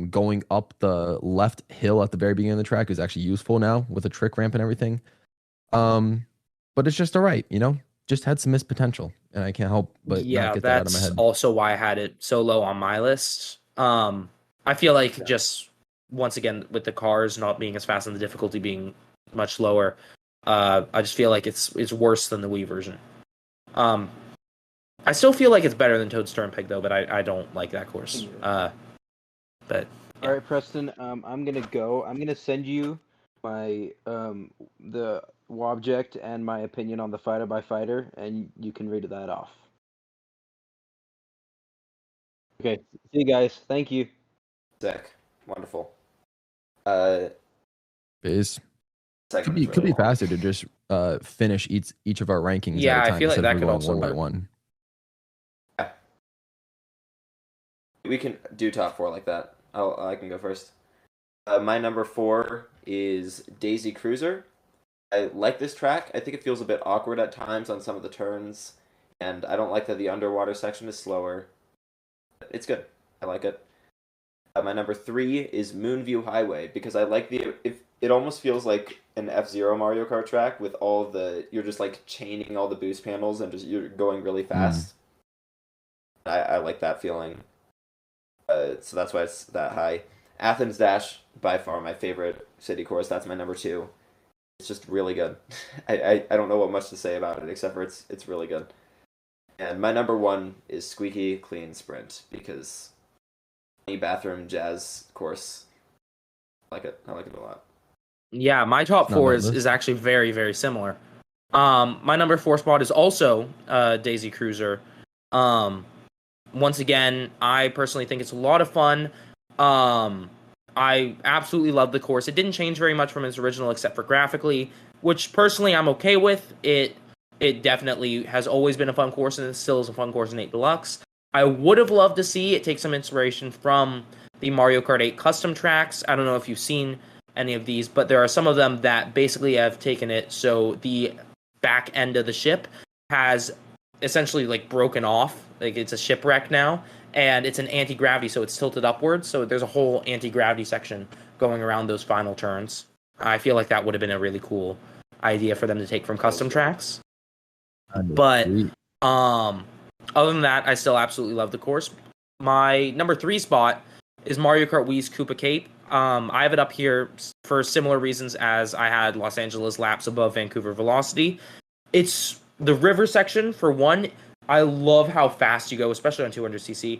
going up the left hill at the very beginning of the track is actually useful now with a trick ramp and everything. But it's just all right, just had some missed potential, and I can't help but not Yeah, get that out of my that's head. also why I had it so low on my list. I feel like just once again with the cars not being as fast and the difficulty being much lower, I just feel like it's worse than the Wii version. I still feel like it's better than Toad's Turnpike though, but I don't like that course. But yeah. All right, Preston. I'm gonna go. I'm gonna send you my the object and my opinion on the fighter by fighter, and you can read that off. Okay. See you guys. Thank you. Sick. Wonderful. Is Second could be faster to just finish each of our rankings Yeah, at a I time feel like instead that of could going also one by work. one. Yeah. We can do top 4 like that. I can go first. My number 4 is Daisy Cruiser. I like this track. I think it feels a bit awkward at times on some of the turns, and I don't like that the underwater section is slower. It's good. I like it. My number 3 is Moonview Highway because I like it almost feels like an F-Zero Mario Kart track with all of you're just like chaining all the boost panels and just you're going really fast. I like that feeling. So that's why it's that high. Athens Dash, by far my favorite city course. That's my number 2. It's just really good. I don't know what much to say about it except for it's really good. And my number 1 is Squeaky Clean Sprint because any bathroom jazz course, I like it. I like it a lot. Yeah, my top It's not 4 my is list. actually very, very similar. My number 4 spot is also Daisy Cruiser. Once again, I personally think it's a lot of fun. I absolutely love the course. It didn't change very much from its original except for graphically, which personally I'm okay with. It definitely has always been a fun course and it still is a fun course in 8 Deluxe. I would have loved to see it take some inspiration from the Mario Kart 8 custom tracks. I don't know if you've seen any of these, but there are some of them that basically have taken it so the back end of the ship has essentially like broken off, like it's a shipwreck now, and it's an anti-gravity, so it's tilted upwards, so there's a whole anti-gravity section going around those final turns. I feel like that would have been a really cool idea for them to take from custom tracks. But other than that, I still absolutely love the course. My number 3 spot is Mario Kart Wii's Koopa Cape. I have it up here for similar reasons as I had Los Angeles laps above Vancouver Velocity. It's the river section, for one. I love how fast you go, especially on 200cc.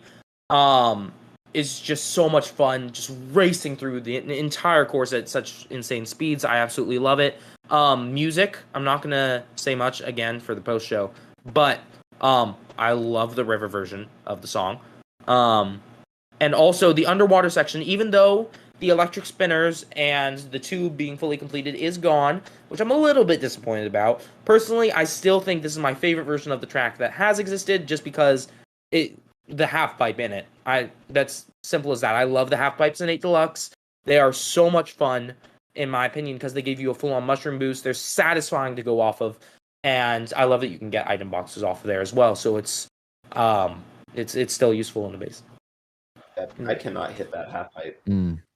It's just so much fun, just racing through the entire course at such insane speeds. I absolutely love it. Music, I'm not going to say much again for the post show, but I love the river version of the song. And also the underwater section, even though the electric spinners and the tube being fully completed is gone, which I'm a little bit disappointed about. Personally, I still think this is my favorite version of the track that has existed just because the half pipe in it. That's simple as that. I love the half pipes in 8 Deluxe. They are so much fun, in my opinion, because they give you a full-on mushroom boost. They're satisfying to go off of, and I love that you can get item boxes off of there as well. So it's still useful in the base. I cannot hit that half pipe.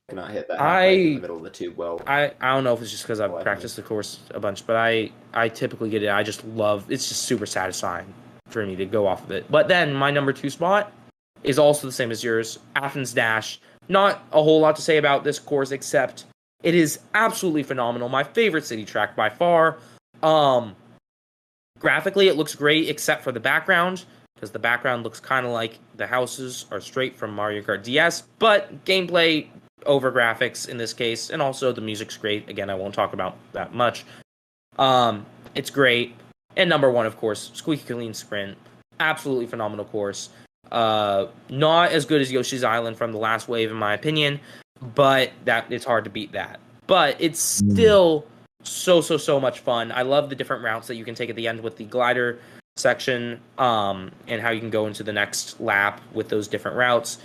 Cannot hit that half pipe in the middle of the tube well. I don't know if it's just because I've practiced the course a bunch, but I typically get it. I just love it's just super satisfying for me to go off of it. But then my number 2 spot is also the same as yours, Athens Dash. Not a whole lot to say about this course except it is absolutely phenomenal. My favorite city track by far. Graphically, it looks great except for the background, because the background looks kind of like the houses are straight from Mario Kart DS, but gameplay over graphics in this case, and also the music's great. Again, I won't talk about that much. It's great. And number 1, of course, Squeaky Clean Sprint. Absolutely phenomenal course. Not as good as Yoshi's Island from the last wave, in my opinion, but that it's hard to beat that. But it's still so much fun. I love the different routes that you can take at the end with the glider section, and how you can go into the next lap with those different routes.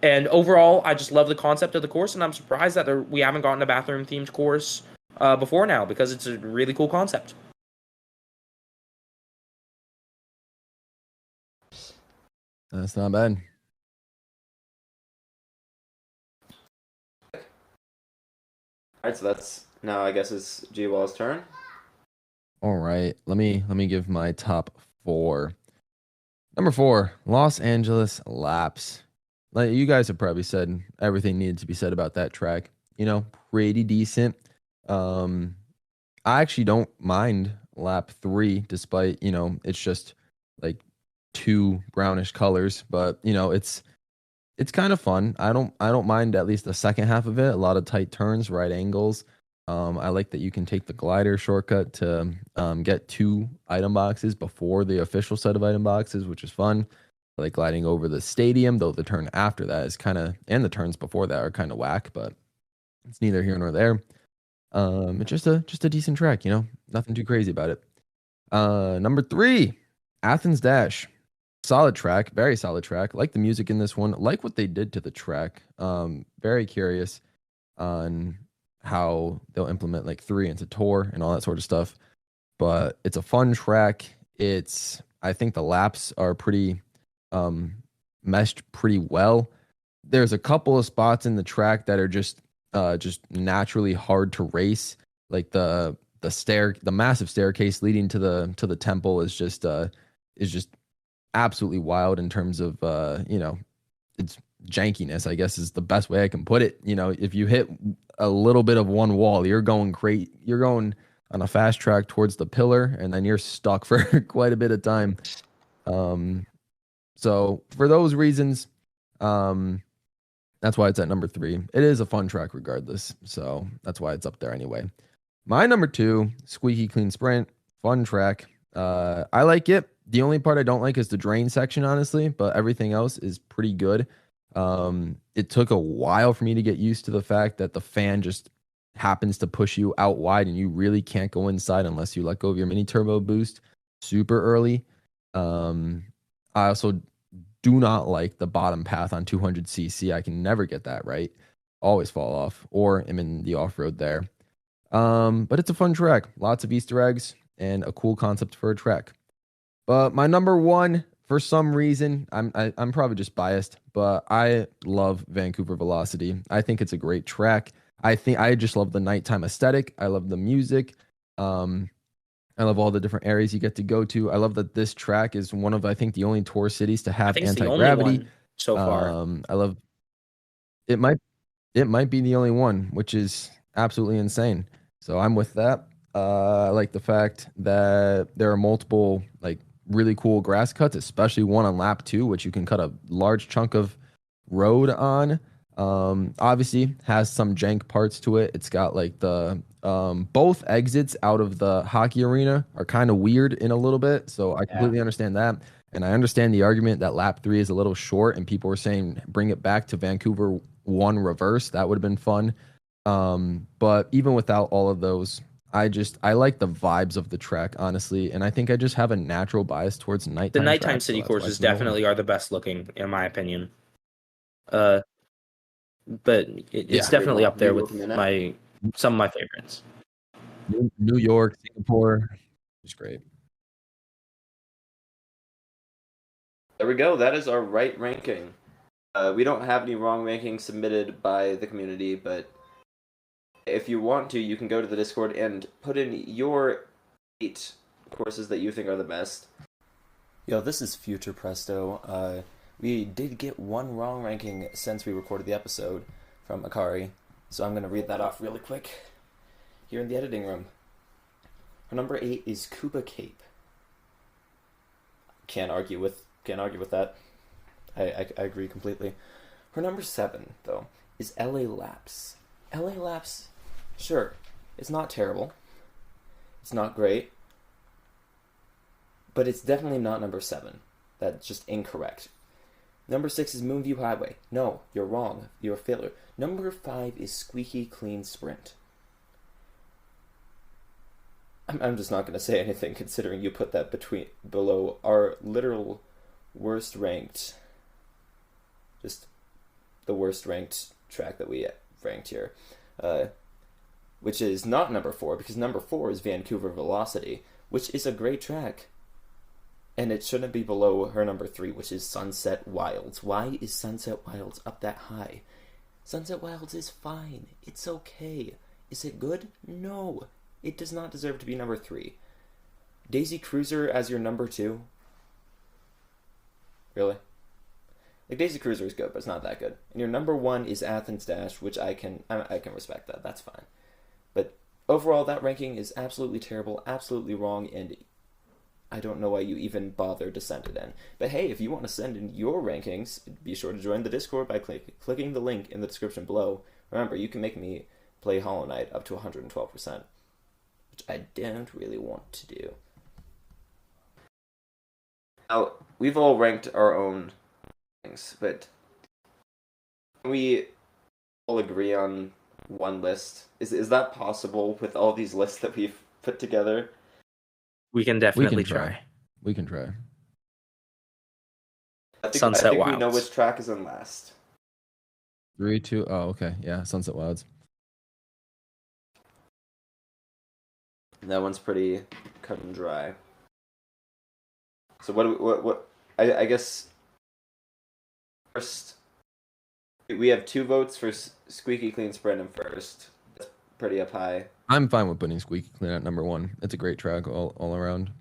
And overall, I just love the concept of the course, and I'm surprised that we haven't gotten a bathroom-themed course before now, because it's a really cool concept. That's not bad. Alright, so that's now I guess it's G-Wall's turn. All right, let me give my top 4. Number 4, Los Angeles Laps. Like you guys have probably said everything needed to be said about that track. You know, pretty decent. I actually don't mind lap 3, despite it's just like 2 brownish colors, but it's kind of fun. I don't mind at least the second half of it. A lot of tight turns, right angles. I like that you can take the glider shortcut to get 2 item boxes before the official set of item boxes, which is fun. I like gliding over the stadium, though the turn after that is and the turns before that are kind of whack, but it's neither here nor there. It's just a decent track, nothing too crazy about it. Number 3, Athens Dash. Solid track, very solid track. Like the music in this one, like what they did to the track. Very curious on how they'll implement like 3 into tour and all that sort of stuff. But it's a fun track. I think the laps are pretty meshed pretty well. There's a couple of spots in the track that are just naturally hard to race. Like the massive staircase leading to the temple is just absolutely wild in terms of it's jankiness, I guess is the best way I can put it. If you hit a little bit of one wall, you're going on a fast track towards the pillar, and then you're stuck for quite a bit of time. So for those reasons, that's why it's at number 3. It is a fun track regardless, so that's why it's up there anyway. My number 2, Squeaky Clean Sprint, fun track. I like it. The only part I don't like is the drain section, honestly, but everything else is pretty good. It took a while for me to get used to the fact that the fan just happens to push you out wide and you really can't go inside unless you let go of your mini turbo boost super early. I also do not like the bottom path on 200cc. I can never get that right. Always fall off or am in the off-road there. But it's a fun track. Lots of Easter eggs and a cool concept for a track. But my number 1, for some reason, I'm probably just biased, but I love Vancouver Velocity. I think it's a great track. I just love the nighttime aesthetic. I love the music. I love all the different areas you get to go to. I love that this track is one of, I think, the only tour cities to have anti-gravity so far. I love it. Might be the only one, which is absolutely insane. So I'm with that. I like the fact that there are multiple like really cool grass cuts, especially one on lap 2, which you can cut a large chunk of road on. Obviously has some jank parts to it. It's got like the both exits out of the hockey arena are kind of weird in a little bit, so I completely understand that. And I understand the argument that lap 3 is a little short and people were saying bring it back to Vancouver 1 reverse. That would have been fun. But even without all of those, I like the vibes of the track, honestly, and I think I just have a natural bias towards nighttime. The nighttime city courses definitely are the best looking, in my opinion. But it's definitely up there with some of my favorites. New York, Singapore, it's great. There we go. That is our right ranking. We don't have any wrong rankings submitted by the community, but if you want to, you can go to the Discord and put in your 8 courses that you think are the best. Yo, this is Future Presto. We did get 1 wrong ranking since we recorded the episode from Akari, so I'm going to read that off really quick here in the editing room. Her number 8 is Cuba Cape. Can't argue with that. I agree completely. Her number 7, though, is LA Laps. LA Laps, sure, it's not terrible. It's not great. But it's definitely not number 7. That's just incorrect. Number 6 is Moonview Highway. No, you're wrong. You're a failure. Number 5 is Squeaky Clean Sprint. I'm just not going to say anything considering you put that below our literal worst ranked, just the worst ranked track that we ranked here, which is not number 4, because number 4 is Vancouver Velocity, which is a great track. And it shouldn't be below her number 3, which is Sunset Wilds. Why is Sunset Wilds up that high? Sunset Wilds is fine. It's okay. Is it good? No. It does not deserve to be number 3. Daisy Cruiser as your number 2? Really? Like, Daisy Cruiser is good, but it's not that good. And your number 1 is Athens Dash, which I can respect that. That's fine. But overall, that ranking is absolutely terrible, absolutely wrong, and I don't know why you even bothered to send it in. But hey, if you want to send in your rankings, be sure to join the Discord by clicking the link in the description below. Remember, you can make me play Hollow Knight up to 112%. I don't really want to do. Now, we've all ranked our own things, but can we all agree on one list? Is that possible with all these lists that we've put together? We can definitely try. We can try. I think Sunset we Wilds. know which track is in last. 3, 2. Oh, okay. Yeah, Sunset Wilds. That one's pretty cut and dry. So what I guess first we have 2 votes for Squeaky Clean Sprint in first. That's pretty up high. I'm fine with putting Squeaky Clean at number 1. It's a great track all around.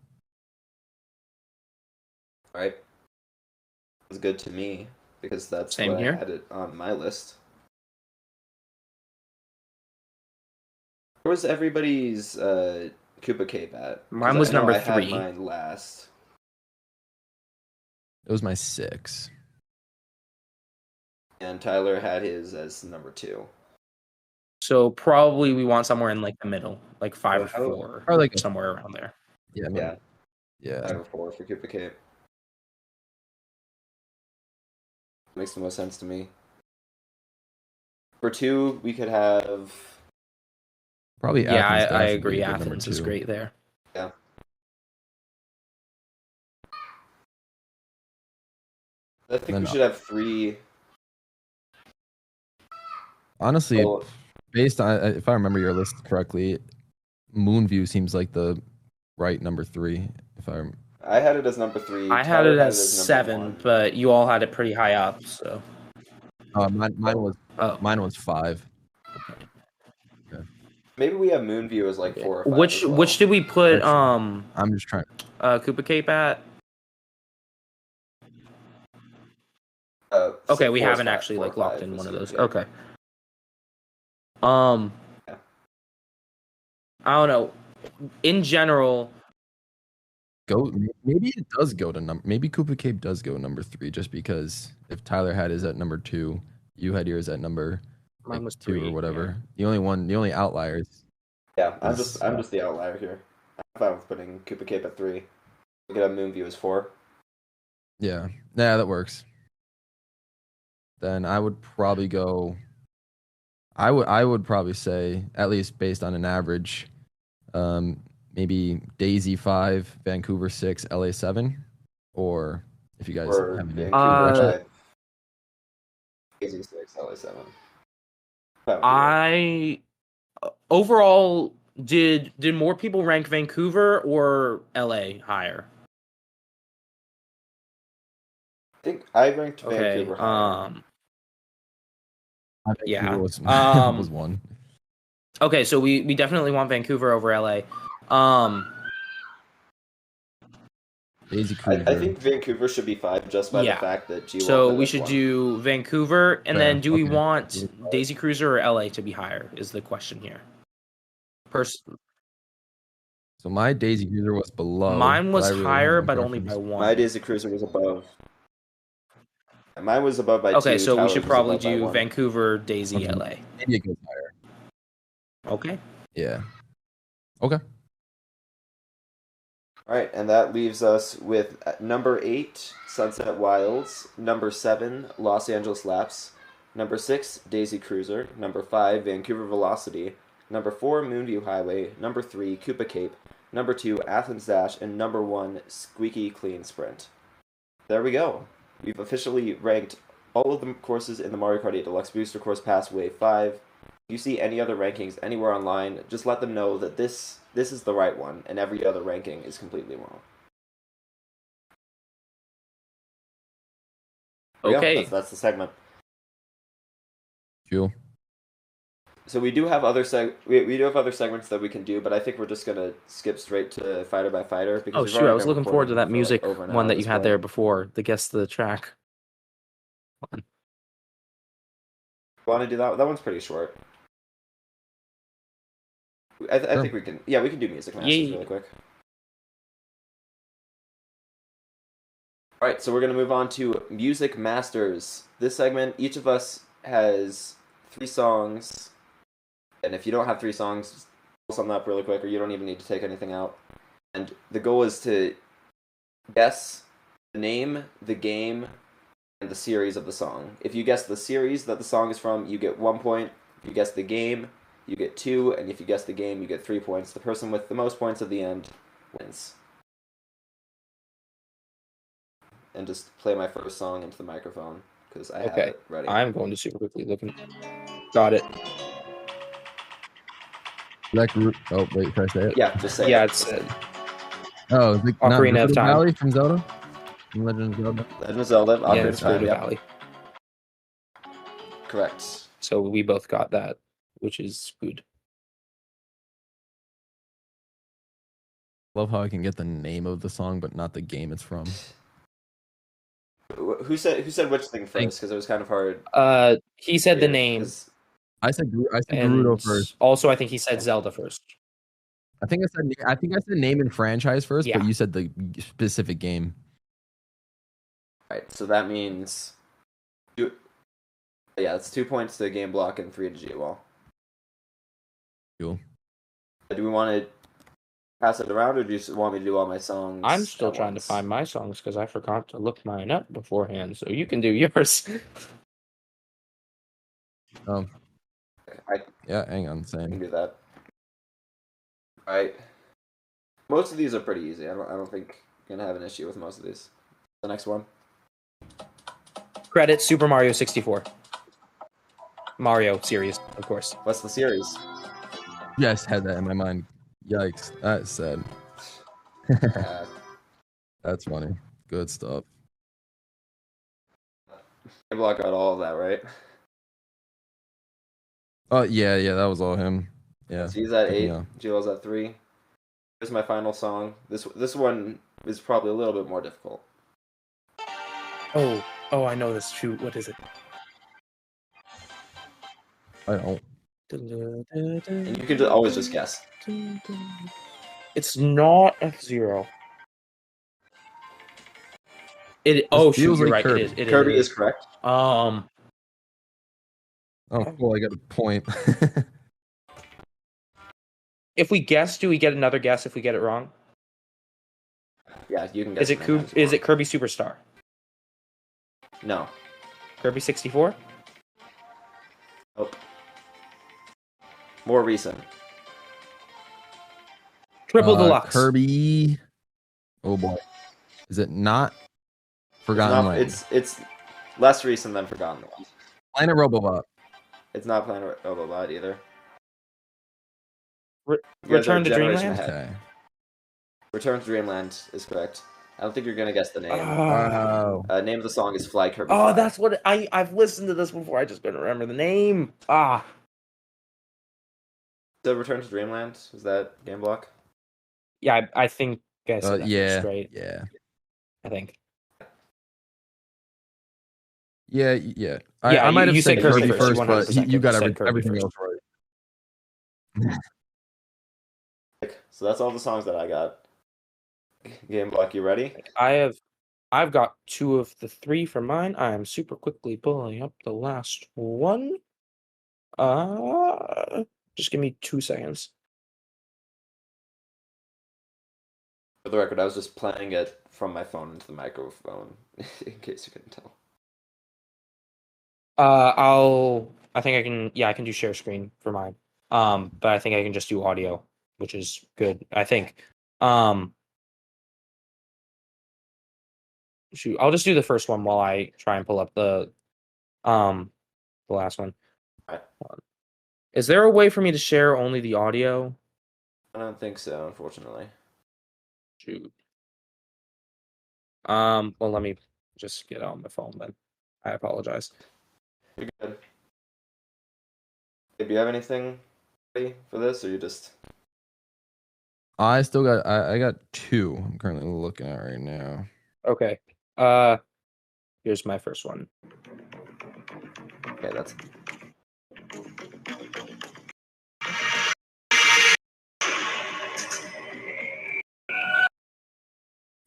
All right. It was good to me because that's Same what here. I had it on my list. Where was everybody's Koopa Cape at? 'Cause Mine was I know number I had 3. mine last. It was my 6. And Tyler had his as number 2. So probably we want somewhere in like the middle, like 5 or 4, or like somewhere around there. Yeah, Yeah. yeah. 5 or 4 for Koopa Cape. Makes the most sense to me. For 2, we could have. Probably. Yeah, Athens I Dash would be agree. a good number Athens is 2. great there. Yeah. I think Then we should have 3. Honestly, Well, based on if I remember your list correctly, Moonview seems like the right number 3. If I I had it as number 3. I had Tyler it as number 7, 1. but you all had it pretty high up. So mine was 5. Maybe we have Moonview as like 4 or 5. Which as well. which did we put Actually, I'm just trying. Koopa Cape at? So Okay, we 4 haven't spot, actually 4 or like locked 5 in was one of those. Koopa Cape. Okay. Yeah. I don't know. In general, Maybe it does go to number. Maybe Koopa Cape does go number 3, just because if Tyler had his at number 2, you had yours at number mine was 2 3 or whatever. Yeah. The only outliers. Yeah, I'm just the outlier here. I'm fine with putting Koopa Cape at 3. We could have Moonview as 4. Yeah, that works. Then I would probably go. I would probably say, at least based on an average, maybe Daisy 5, Vancouver 6, LA 7, or if you guys Or have any. Vancouver 5. Daisy 6, LA 7. I overall did more people rank Vancouver or LA higher? I think I ranked Okay. Vancouver higher. Yeah. Was 1. Okay, so we definitely want Vancouver over LA. Daisy Cruiser. I think Vancouver should be 5 just by the Yeah. fact that G. So we should do Vancouver, and then do we Okay. want Daisy Cruiser or LA to be higher? Is the question here. So my Daisy Cruiser was below. Mine was I really higher, have a but only by preference. 1. My Daisy Cruiser was above. And mine was above by 2. Okay, so we Tyler's should was probably above by do 1. Vancouver, Daisy, Okay. LA. Maybe it goes higher. Okay. Yeah. Okay. All right, and that leaves us with number 8, Sunset Wilds, number 7, Los Angeles Laps, number 6, Daisy Cruiser, number 5, Vancouver Velocity, number 4, Moonview Highway, number 3, Koopa Cape, number 2, Athens Dash, and number 1, Squeaky Clean Sprint. There we go. We've officially ranked all of the courses in the Mario Kart 8 Deluxe Booster Course Pass Wave 5. If you see any other rankings anywhere online, just let them know that this is the right one, and every other ranking is completely wrong. Okay. Yeah, that's the segment. Cool. So we do have other we do have other segments that we can do, but I think we're just gonna skip straight to fighter by fighter because Oh we've shoot, already I was been looking forward to recording that for, like, music over an hour one at that you this had point. there before, the guess the track. Want to do that? That one's pretty short. I Sure. think we can. Yeah, we can do music masters Yay. really quick. All right, so we're gonna move on to music masters. This segment, each of us has 3 songs, and if you don't have 3 songs, just pull something up really quick, or you don't even need to take anything out. And the goal is to guess the name, the game, and the series of the song. If you guess the series that the song is from, you get 1 point. If you guess the game, you get 2, and if you guess the game, you get 3 points. The person with the most points at the end wins. And just play my first song into the microphone because I have it ready. I'm going to super quickly looking. Got it. Oh wait, can I say it? Yeah, just say Yeah, it. it's Oh, is it not Ocarina of Gerudo Time. Valley from Zelda? From Legend of Zelda. Legend of Zelda, yeah, Ocarina it's of Time, Gerudo yep. Valley. Correct. So we both got that, which is good. Love how I can get the name of the song, but not the game it's from. Who said which thing first? Because it was kind of hard. He said the here, name, 'cause- I said and Gerudo first. also I think he said Zelda first. I think I said name and franchise first, Yeah. but you said the specific game. Right, so that means yeah, it's 2 points to GameBlock and 3 to G-Wall. Cool. Do we want to pass it around, or do you just want me to do all my songs? I'm still at trying once? to find my songs because I forgot to look mine up beforehand. So you can do yours. Yeah, hang on, I can same. do that. All right. Most of these are pretty easy. I don't think you're gonna have an issue with most of these. The next one. Credit Super Mario 64. Mario series, of course. What's the series? Yes, had that in my mind. Yikes, that's sad. That's funny. Good stuff. GameBlock got all of that right. Oh yeah, that was all him. Yeah. So he's at took me 8. off. Gio's at 3. Here's my final song. This one is probably a little bit more difficult. Oh, I know this. Shoot, what is it? I don't. And you can always just guess. It's not F-Zero. Oh, shoot, feels you're like right. Kirby. It Kirby is. is correct. Oh, cool. I got a point. If we guess, do we get another guess if we get it wrong? Yeah, you can guess. Is it Kirby Superstar? No. Kirby 64? Oh. More recent. Triple Deluxe. Kirby. Oh boy. Is it not Forgotten Land? It's less recent than Forgotten Land. Planet Robobot. It's not Planet Robobot either. Return to Generation Dreamland? ahead. Return to Dreamland is correct. I don't think you're gonna guess the name. Wow. Name of the song is Fly Kirby. Oh, Fly. that's what I've listened to this before. I just couldn't remember the name. So Return to Dreamland, is that GameBlock? Yeah, I think I said that yeah. straight. Yeah. I think. Yeah. Yeah, I might have you said said Kirby Kirby first, first. but 100% you got said Kirby everything first. else right. So that's all the songs that I got. GameBlock, you ready? I've got 2 of the 3 for mine. I am super quickly pulling up the last one. Just give me 2 seconds. For the record, I was just playing it from my phone into the microphone, in case you couldn't tell. I think I can. Yeah, I can do share screen for mine. But I think I can just do audio, which is good. I think. Shoot, I'll just do the first one while I try and pull up the last one. Alright. Is there a way for me to share only the audio? I don't think so, unfortunately. Shoot. Well, let me just get on my phone then. I apologize. You're good. Do you have anything ready for this, or you just... I still got. I got 2. I'm currently looking at right now. Okay. Here's my first one. Okay, that's...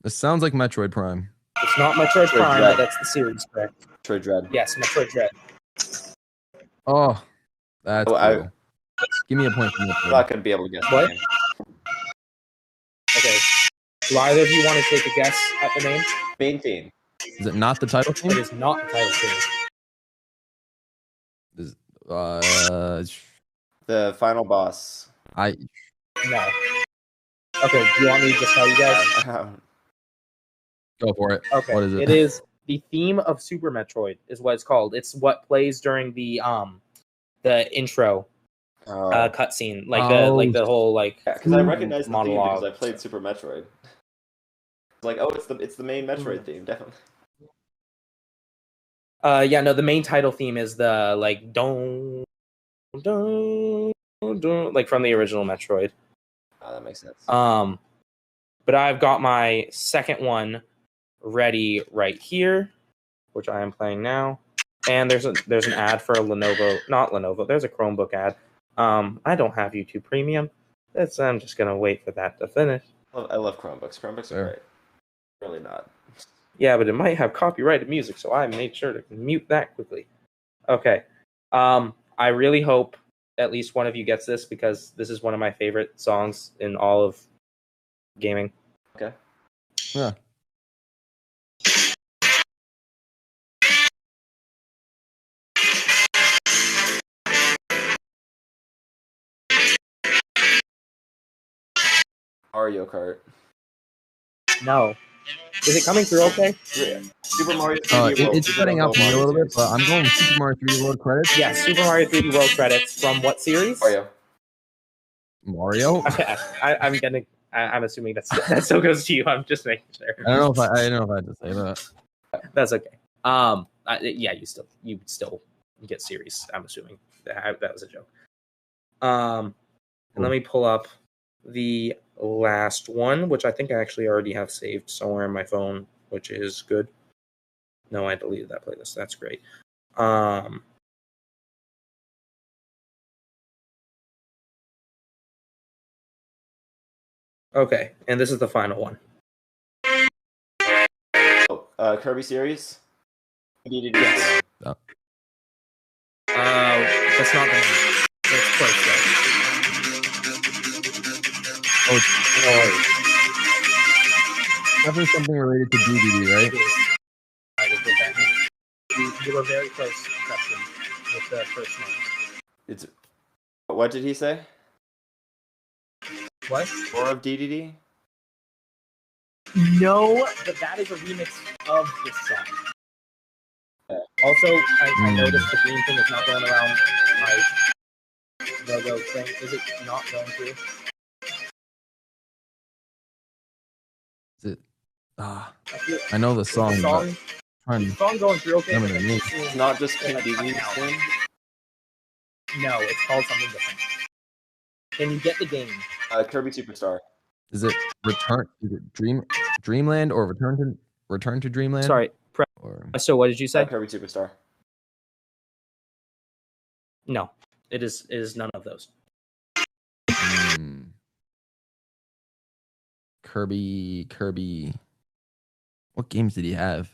This sounds like Metroid Prime. It's not Metroid Prime, Dread. but that's the series, correct? Metroid Dread. Yes, Metroid Dread. Oh, that's Oh, cool. Give me a point for I'm Metroid. not gonna be able to guess What? the name. Okay. Do either of you want to take a guess at the name? Main theme. Is it not the title It theme? is not the title theme. Is, The final boss. I No. Okay, do you want me to just tell you guys? go for it. Okay. What is it? It is the theme of Super Metroid is what it's called. It's what plays during the intro cutscene, like the whole like because I recognize the theme monologue. because I played Super Metroid. Like, oh, it's the main Metroid theme, definitely. Yeah, no, the main title theme is the like don like from the original Metroid. Oh, that makes sense. But I've got my second one ready right here, which I am playing now. And there's an ad for a not Lenovo. There's a Chromebook ad. I don't have YouTube Premium. I'm just gonna wait for that to finish. I love Chromebooks. Chromebooks are great. Really not. Yeah, but it might have copyrighted music, so I made sure to mute that quickly. Okay. I really hope at least one of you gets this because this is one of my favorite songs in all of gaming. Okay. Yeah. Mariokart. No. Is it coming through okay? Super Mario 3D World. It's cutting out for me a little bit, but I'm going with Super Mario 3D World credits. Yeah, Super Mario 3D World credits from what series? Mario? Okay, I'm assuming that still goes to you. I'm just making sure. I don't know if I had to say that. That's okay. Yeah, you would still get series. I'm assuming that was a joke. And let me pull up the last one, which I think I actually already have saved somewhere in my phone, which is good. No, I deleted that playlist. That's great. Okay, and this is the final one. Oh, Kirby series? Yes. Oh. That's not the name. It's Presto. Oh, definitely something related to DDD, right? I will get that name. You were very close, Preston, with the first name. What did he say? What? More of DDD? No, but that is a remix of this song. Also, I noticed the green thing is not going around my logo thing. Is it not going through? Is it? I know the song. The song going through okay. It's not just King DDD's thing? No, it's called something different. Can you get the game? Kirby Superstar. Is it Return? Is it Dreamland or Return to Dreamland? Sorry. So what did you say? Kirby Superstar. No, it is none of those. Kirby. What games did he have?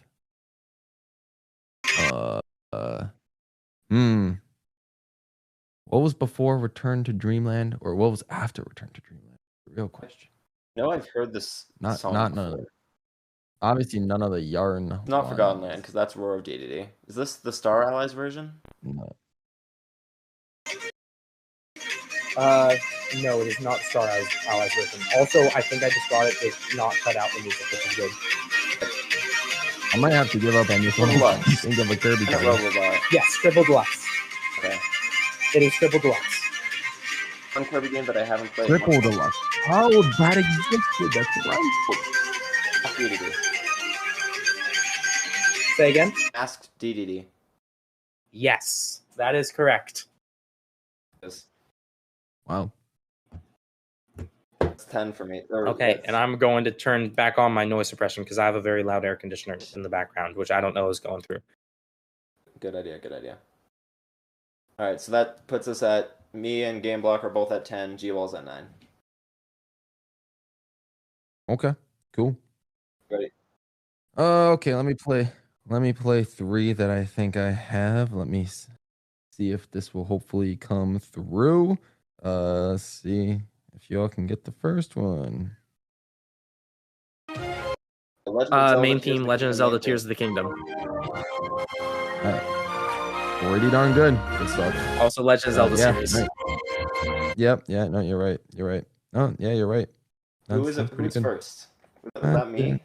What was before Return to Dreamland, or what was after Return to Dreamland? The real question. No, I've heard this Not song none before. of the, obviously none of the yarn. Not Forgotten ones. Land, because that's Roar of DDD. Is this the Star Allies version? No. No, it is not Star Allies version. Also, I think I just got it to not cut out the music, which is good. I might have to give up on this one. Deluxe. Think of a Kirby And a game. Robobot. Yes, Triple Deluxe. Okay. It is Triple Deluxe. One Kirby game that I haven't played. Triple Deluxe. Oh, that existed. That's right. DDD. Say again? Asked DDD. Yes, that is correct. Yes. Wow. It's 10 for me. Okay, and I'm going to turn back on my noise suppression because I have a very loud air conditioner in the background, which I don't know is going through. Good idea, good idea. Alright, so that puts us at, me and GameBlock are both at 10, G-Wall's at 9. Okay. Cool. Ready? Okay, let me play 3 that I think I have. Let me see if this will hopefully come through. Let's see if y'all can get the first one. Main theme, Legend of Zelda Tears of the Kingdom. Pretty darn good. Good stuff. Also Legend of Zelda yeah, series. Right. Yep, yeah, no, you're right. You're right. Oh, yeah, you're right. Who is it? Who's first? Was that me?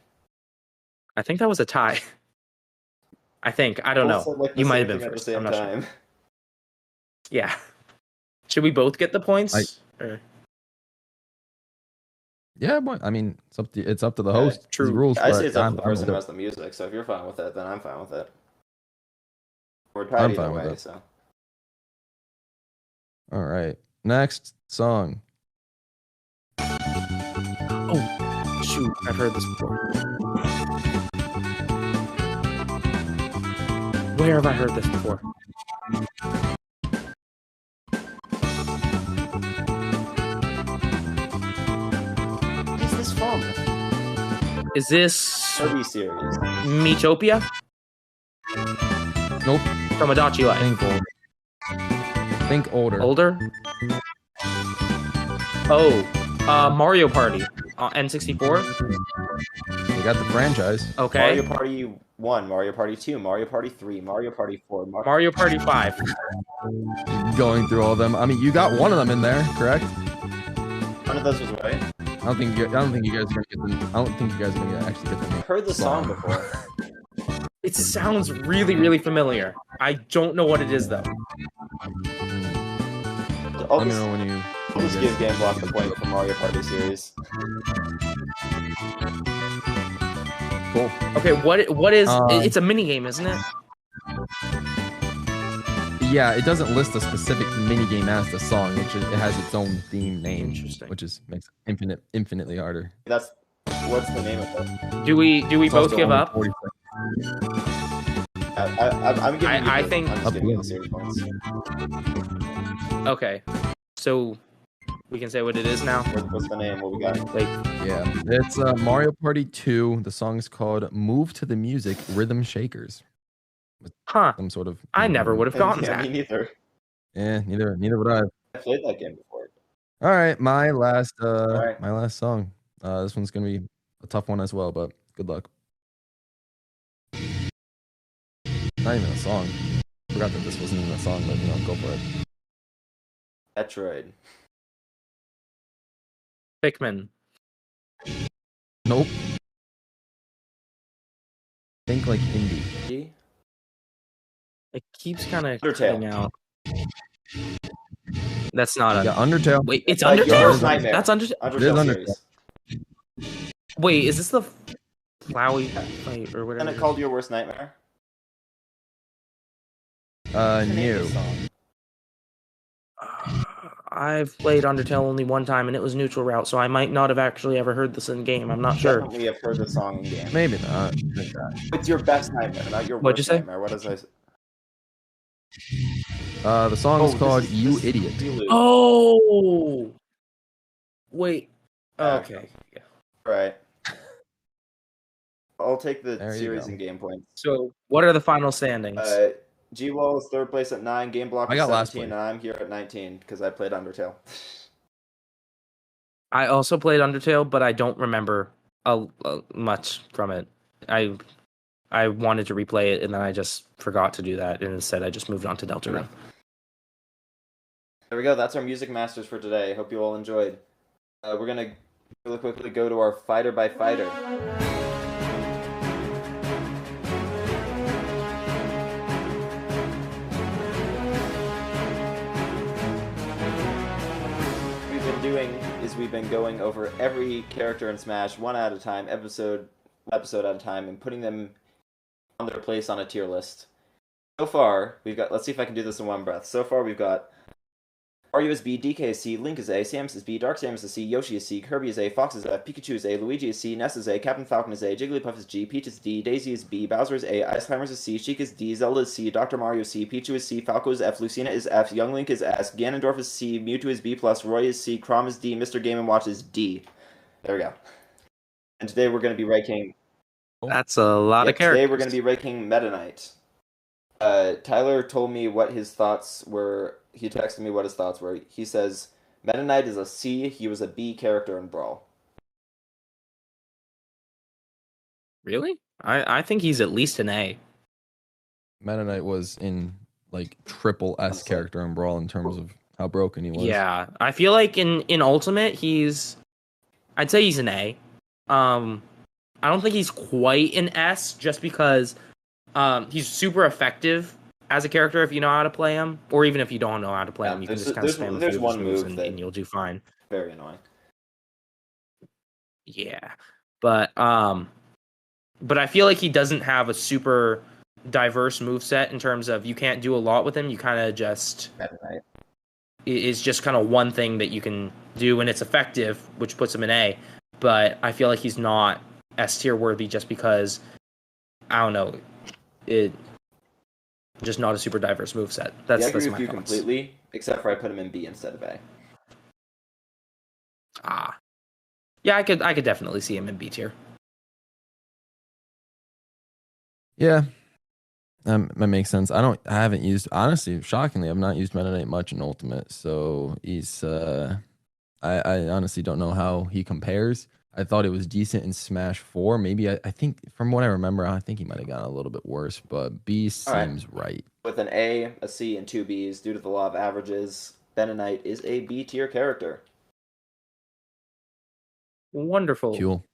I think that was a tie. I think. I don't know. Like you might have been first. I'm not sure. Yeah. Should we both get the points? Yeah, but I mean, it's up to the host. True. His rules. I say it's up to the person who has the music. So if you're fine with it, then I'm fine with it. We're tied either way, so. All right. Next song. Oh, shoot. I've heard this before. Where have I heard this before? What is this from? Is this Kirby series? Miitopia? Nope. From Adachi Life. Think older. Older? Oh, Mario Party. N64? You got the franchise. Okay. Mario Party 1, Mario Party 2, Mario Party 3, Mario Party 4, Mario Party 5. Going through all of them. I mean, you got one of them in there, correct? One of those was right. I don't think you guys are gonna get them. I don't think you guys are gonna actually get them. I've heard the song before. It sounds really, really familiar. I don't know what it is though. Let me know when you. I'll just give GameBlock the point for Mario Party series. Cool. Okay, what is? It's a mini game, isn't it? Yeah, it doesn't list a specific mini game as the song, which it has its own theme name. Interesting. Which makes it infinitely harder. What's the name of it? Do we both give up? I'm giving you I think. I'm just giving you the series points. Okay, so we can say what it is now. What's the name? What we got? Like, yeah, it's Mario Party 2. The song's called "Move to the Music Rhythm Shakers." huh? Some sort of. I never would have gotten Yeah, that. me neither. Yeah, neither would I. I played that game before. All right, my last right. my last song. This one's gonna be a tough one as well, but good luck. Not even a song. Forgot that this wasn't even a song, but go for it. Metroid. Pikmin. Nope. Think like indie. It keeps kind of Undertale. cutting out. That's not Yeah, Undertale. Wait, it's Like your worst Undertale. nightmare. That's Undertale. Undertale It is series. Wait, is this the Flowey fight or whatever? Isn't it called Your Worst Nightmare? New. I've played Undertale only one time, and it was Neutral Route, so I might not have actually ever heard this in game. I'm not sure. Definitely have heard the song in game. Maybe not. It's your best nightmare, not your What'd you worst say? nightmare. What does I say? The song is called this "You is Idiot." Deluxe. Oh, wait. Yeah. Okay. Yeah. Right. I'll take the There you series go. and game points. So, what are the final standings? G-Wall is third place at 9, GameBlock I is got last 17, place. and I'm here at 19 because I played Undertale. I also played Undertale, but I don't remember much from it. I wanted to replay it, and then I just forgot to do that, and instead I just moved on to Deltarune. There we go. That's our Music Masters for today. Hope you all enjoyed. We're going to really quickly go to our Fighter by Fighter. We've been going over every character in Smash one at a time, episode at a time, and putting them on their place on a tier list. So far, we've got, let's see if I can do this in one breath. So far, we've got Mario is B, DK is C, Link is A, Samus is B, Dark Samus is C, Yoshi is C, Kirby is A, Fox is F, Pikachu is A, Luigi is C, Ness is A, Captain Falcon is A, Jigglypuff is G, Peach is D, Daisy is B, Bowser is A, Ice Climbers is C, Sheik is D, Zelda is C, Dr. Mario is C, Pichu is C, Falco is F, Lucina is F, Young Link is S, Ganondorf is C, Mewtwo is B+, Roy is C, Chrom is D, Mr. Game & Watch is D. There we go. And today we're going to be ranking... That's a lot of characters. Today we're going to be ranking Meta Knight. Tyler told me what his thoughts were. He texted me what his thoughts were. He says, Meta Knight is a C. He was a B character in Brawl. Really? I think he's at least an A. Meta Knight was in like triple S character in Brawl in terms of how broken he was. Yeah, I feel like in Ultimate I'd say he's an A. I don't think he's quite an S just because he's super effective as a character if you know how to play him, or even if you don't know how to play him, you can just kind of spam a few of his moves and you'll do fine. Very annoying. Yeah, but I feel like he doesn't have a super diverse moveset in terms of you can't do a lot with him. You kind of just is just kind of one thing that you can do, and it's effective, which puts him in A. But I feel like he's not S tier worthy just because I don't know, it just not a super diverse moveset. That's I agree my with you thoughts. completely, except for I put him in B instead of A. Yeah, I could definitely see him in B tier. Yeah, that makes sense. I haven't used, honestly, shockingly, I've not used Meta Knight much in Ultimate, so he's I honestly don't know how he compares. I thought it was decent in Smash 4. Maybe I think from what I remember, I think he might have gotten a little bit worse, but B seems right. With an A, a C, and two Bs, due to the law of averages, Meta Knight is a B tier character. Wonderful. Cool.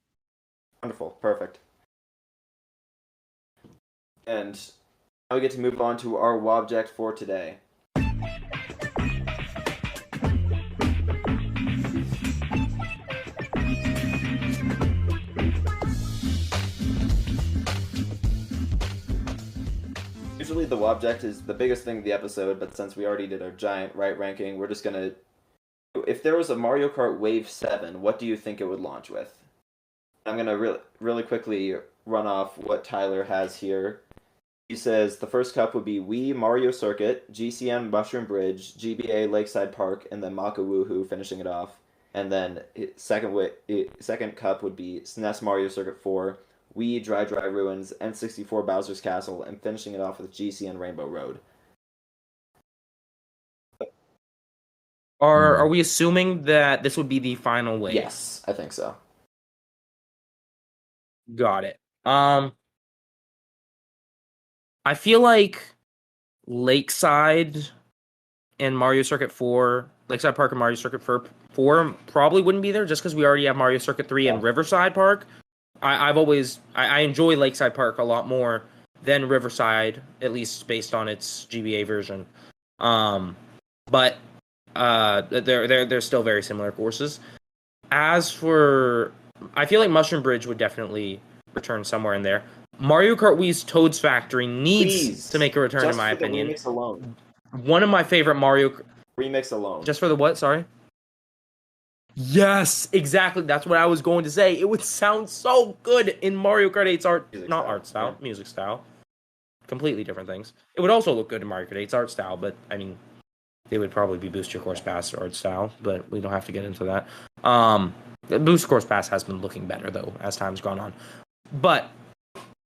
Wonderful. Perfect. And now we get to move on to our Wobject for today. Usually the Wobject is the biggest thing of the episode, but since we already did our giant right ranking, we're just gonna... If there was a Mario Kart Wave 7, what do you think it would launch with? I'm gonna really quickly run off what Tyler has here. He says the first cup would be Wii Mario Circuit, GCN Mushroom Bridge, GBA Lakeside Park, and then Maka Woohoo finishing it off. And then second cup would be SNES Mario Circuit 4, Wii Dry Ruins, N64 Bowser's Castle, and finishing it off with GCN Rainbow Road. Are we assuming that this would be the final wave? Yes, I think so. Got it. I feel like Lakeside and Mario Circuit 4, Lakeside Park and Mario Circuit 4 probably wouldn't be there just because we already have Mario Circuit 3 and Riverside Park. I enjoy Lakeside Park a lot more than Riverside, at least based on its GBA version. But they're still very similar courses. As for, I feel like Mushroom Bridge would definitely return somewhere in there. Mario Kart Wii's Toad's Factory needs to make a return, in my opinion. Remix alone. One of my favorite Mario... Remix alone. Just for the what? Sorry? Yes, exactly. That's what I was going to say. It would sound so good in Mario Kart 8's music style. Completely different things. It would also look good in Mario Kart 8's art style, but, I mean, they would probably be Booster Course Pass art style, but we don't have to get into that. Booster Course Pass has been looking better, though, as time's gone on. But...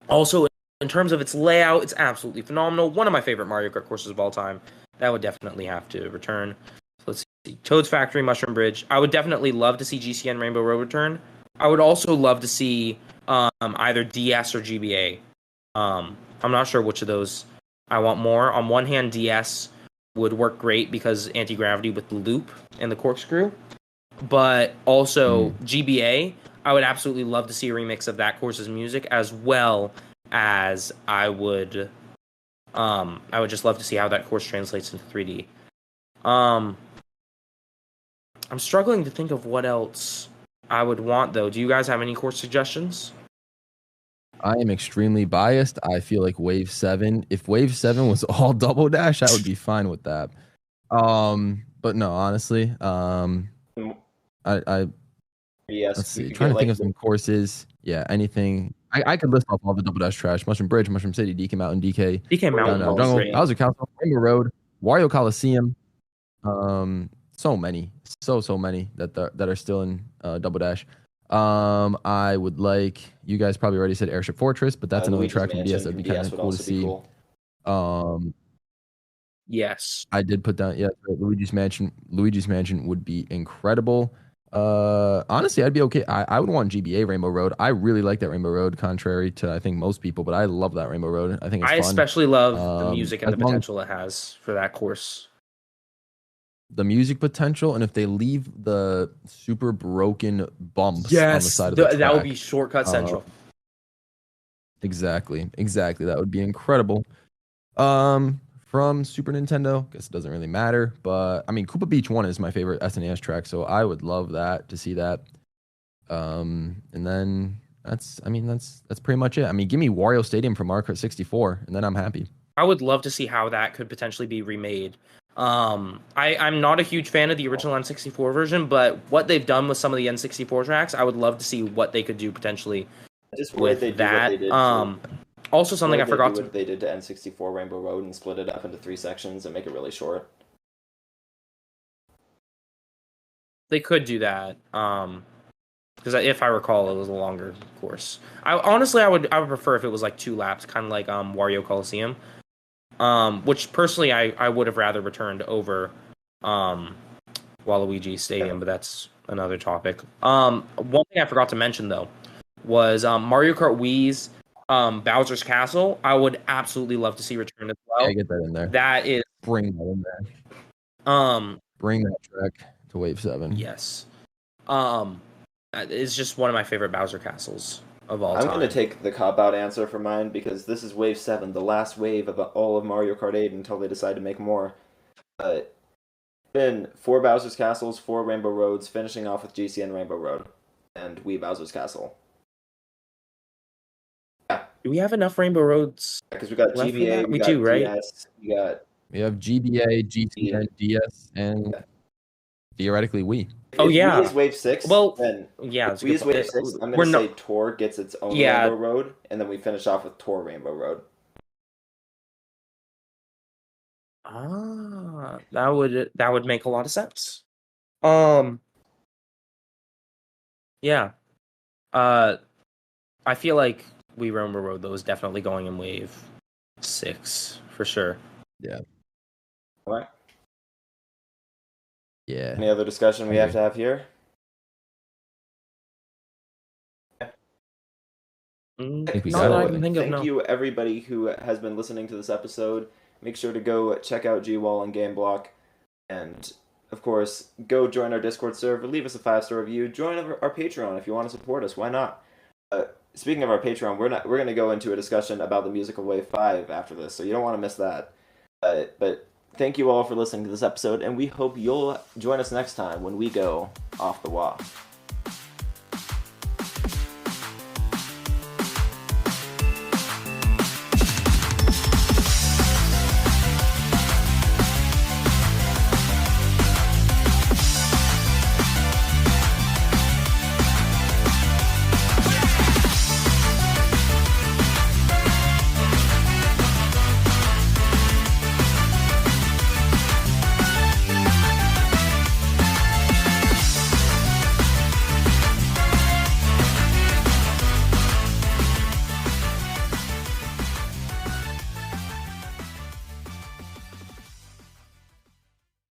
also, in terms of its layout, it's absolutely phenomenal. One of my favorite Mario Kart courses of all time. That would definitely have to return. So let's see Toad's Factory, Mushroom Bridge. I would definitely love to see GCN Rainbow Road return. I would also love to see either DS or GBA. I'm not sure which of those I want more. On one hand, DS would work great because anti-gravity with the loop and the corkscrew. But also GBA, I would absolutely love to see a remix of that course's music, as well as I would just love to see how that course translates into 3D. I'm struggling to think of what else I would want, though. Do you guys have any course suggestions? I am extremely biased. I feel like Wave 7, if Wave 7 was all double dash, I would be fine with that. But no, honestly, Yes, let's see. Trying to think of some courses. Yeah, anything. I could list off all the double dash trash. Mushroom Bridge, Mushroom City, DK Mountain, DK Mountain, Jungle, great. Bowser Castle, Rainbow Road, Wario Coliseum. So many that are still in double dash. I would like, you guys probably already said Airship Fortress, but that's another Luigi's track from DS Mansion that'd be kind of cool to see. Cool. Yes, I did put down, Luigi's Mansion. Luigi's Mansion would be incredible. Honestly, I'd be okay. I would want GBA Rainbow Road. I really like that Rainbow Road, contrary to I think most people, but I love that Rainbow Road. I think it's fun. especially love the music and the as long as- potential it has for that course. the music potential, and if they leave the super broken bumps on the side of the track, that would be shortcut central. Exactly. That would be incredible. From Super Nintendo, guess it doesn't really matter, but I mean, Koopa Beach 1 is my favorite SNES track, so I would love that to see that. And then that's pretty much it. I mean, give me Wario Stadium from Mario Kart 64, and then I'm happy. I would love to see how that could potentially be remade. I'm not a huge fan of the original N64 version, but what they've done with some of the N64 tracks, I would love to see what they could do potentially with that. Also, something I forgot to. What they did to N64 Rainbow Road and split it up into 3 sections and make it really short. They could do that. Because if I recall, it was a longer course. I would prefer if it was like 2 laps, kind of like Wario Coliseum. Which personally I would have rather returned over Waluigi Stadium, but that's another topic. One thing I forgot to mention though was Mario Kart Wii's Bowser's Castle. I would absolutely love to see return as well. Yeah, get that in there. That is Bring that in there. Bring that track to Wave 7. Yes. It's just one of my favorite Bowser Castles of all time. I'm going to take the cop-out answer for mine because this is Wave 7, the last wave of all of Mario Kart 8 until they decide to make more. Been 4 Bowser's Castles, 4 Rainbow Roads, finishing off with GCN Rainbow Road and Wii Bowser's Castle. Yeah. Do we have enough Rainbow Roads? Because we got GBA, we do, right? DS, we have GBA, GCN, DS, and theoretically Wii. Oh yeah, Wii is Wave 6. Well, then yeah, Wii is Wave 6. I'm going to say Tour gets its own Rainbow Road, and then we finish off with Tour Rainbow Road. That would make a lot of sense. Yeah. I feel like Wii Rainbow Road though is definitely going in Wave 6 for sure. Yeah. All right. Yeah. Any other discussion we have to have here? Thank you everybody who has been listening to this episode. Make sure to go check out Gwall and GameBlock, and of course go join our Discord server, leave us a 5-star review, join our Patreon if you want to support us. Why not? Speaking of our Patreon, we're going to go into a discussion about the musical Wave 5 after this, so you don't want to miss that. But thank you all for listening to this episode, and we hope you'll join us next time when we go off the wall.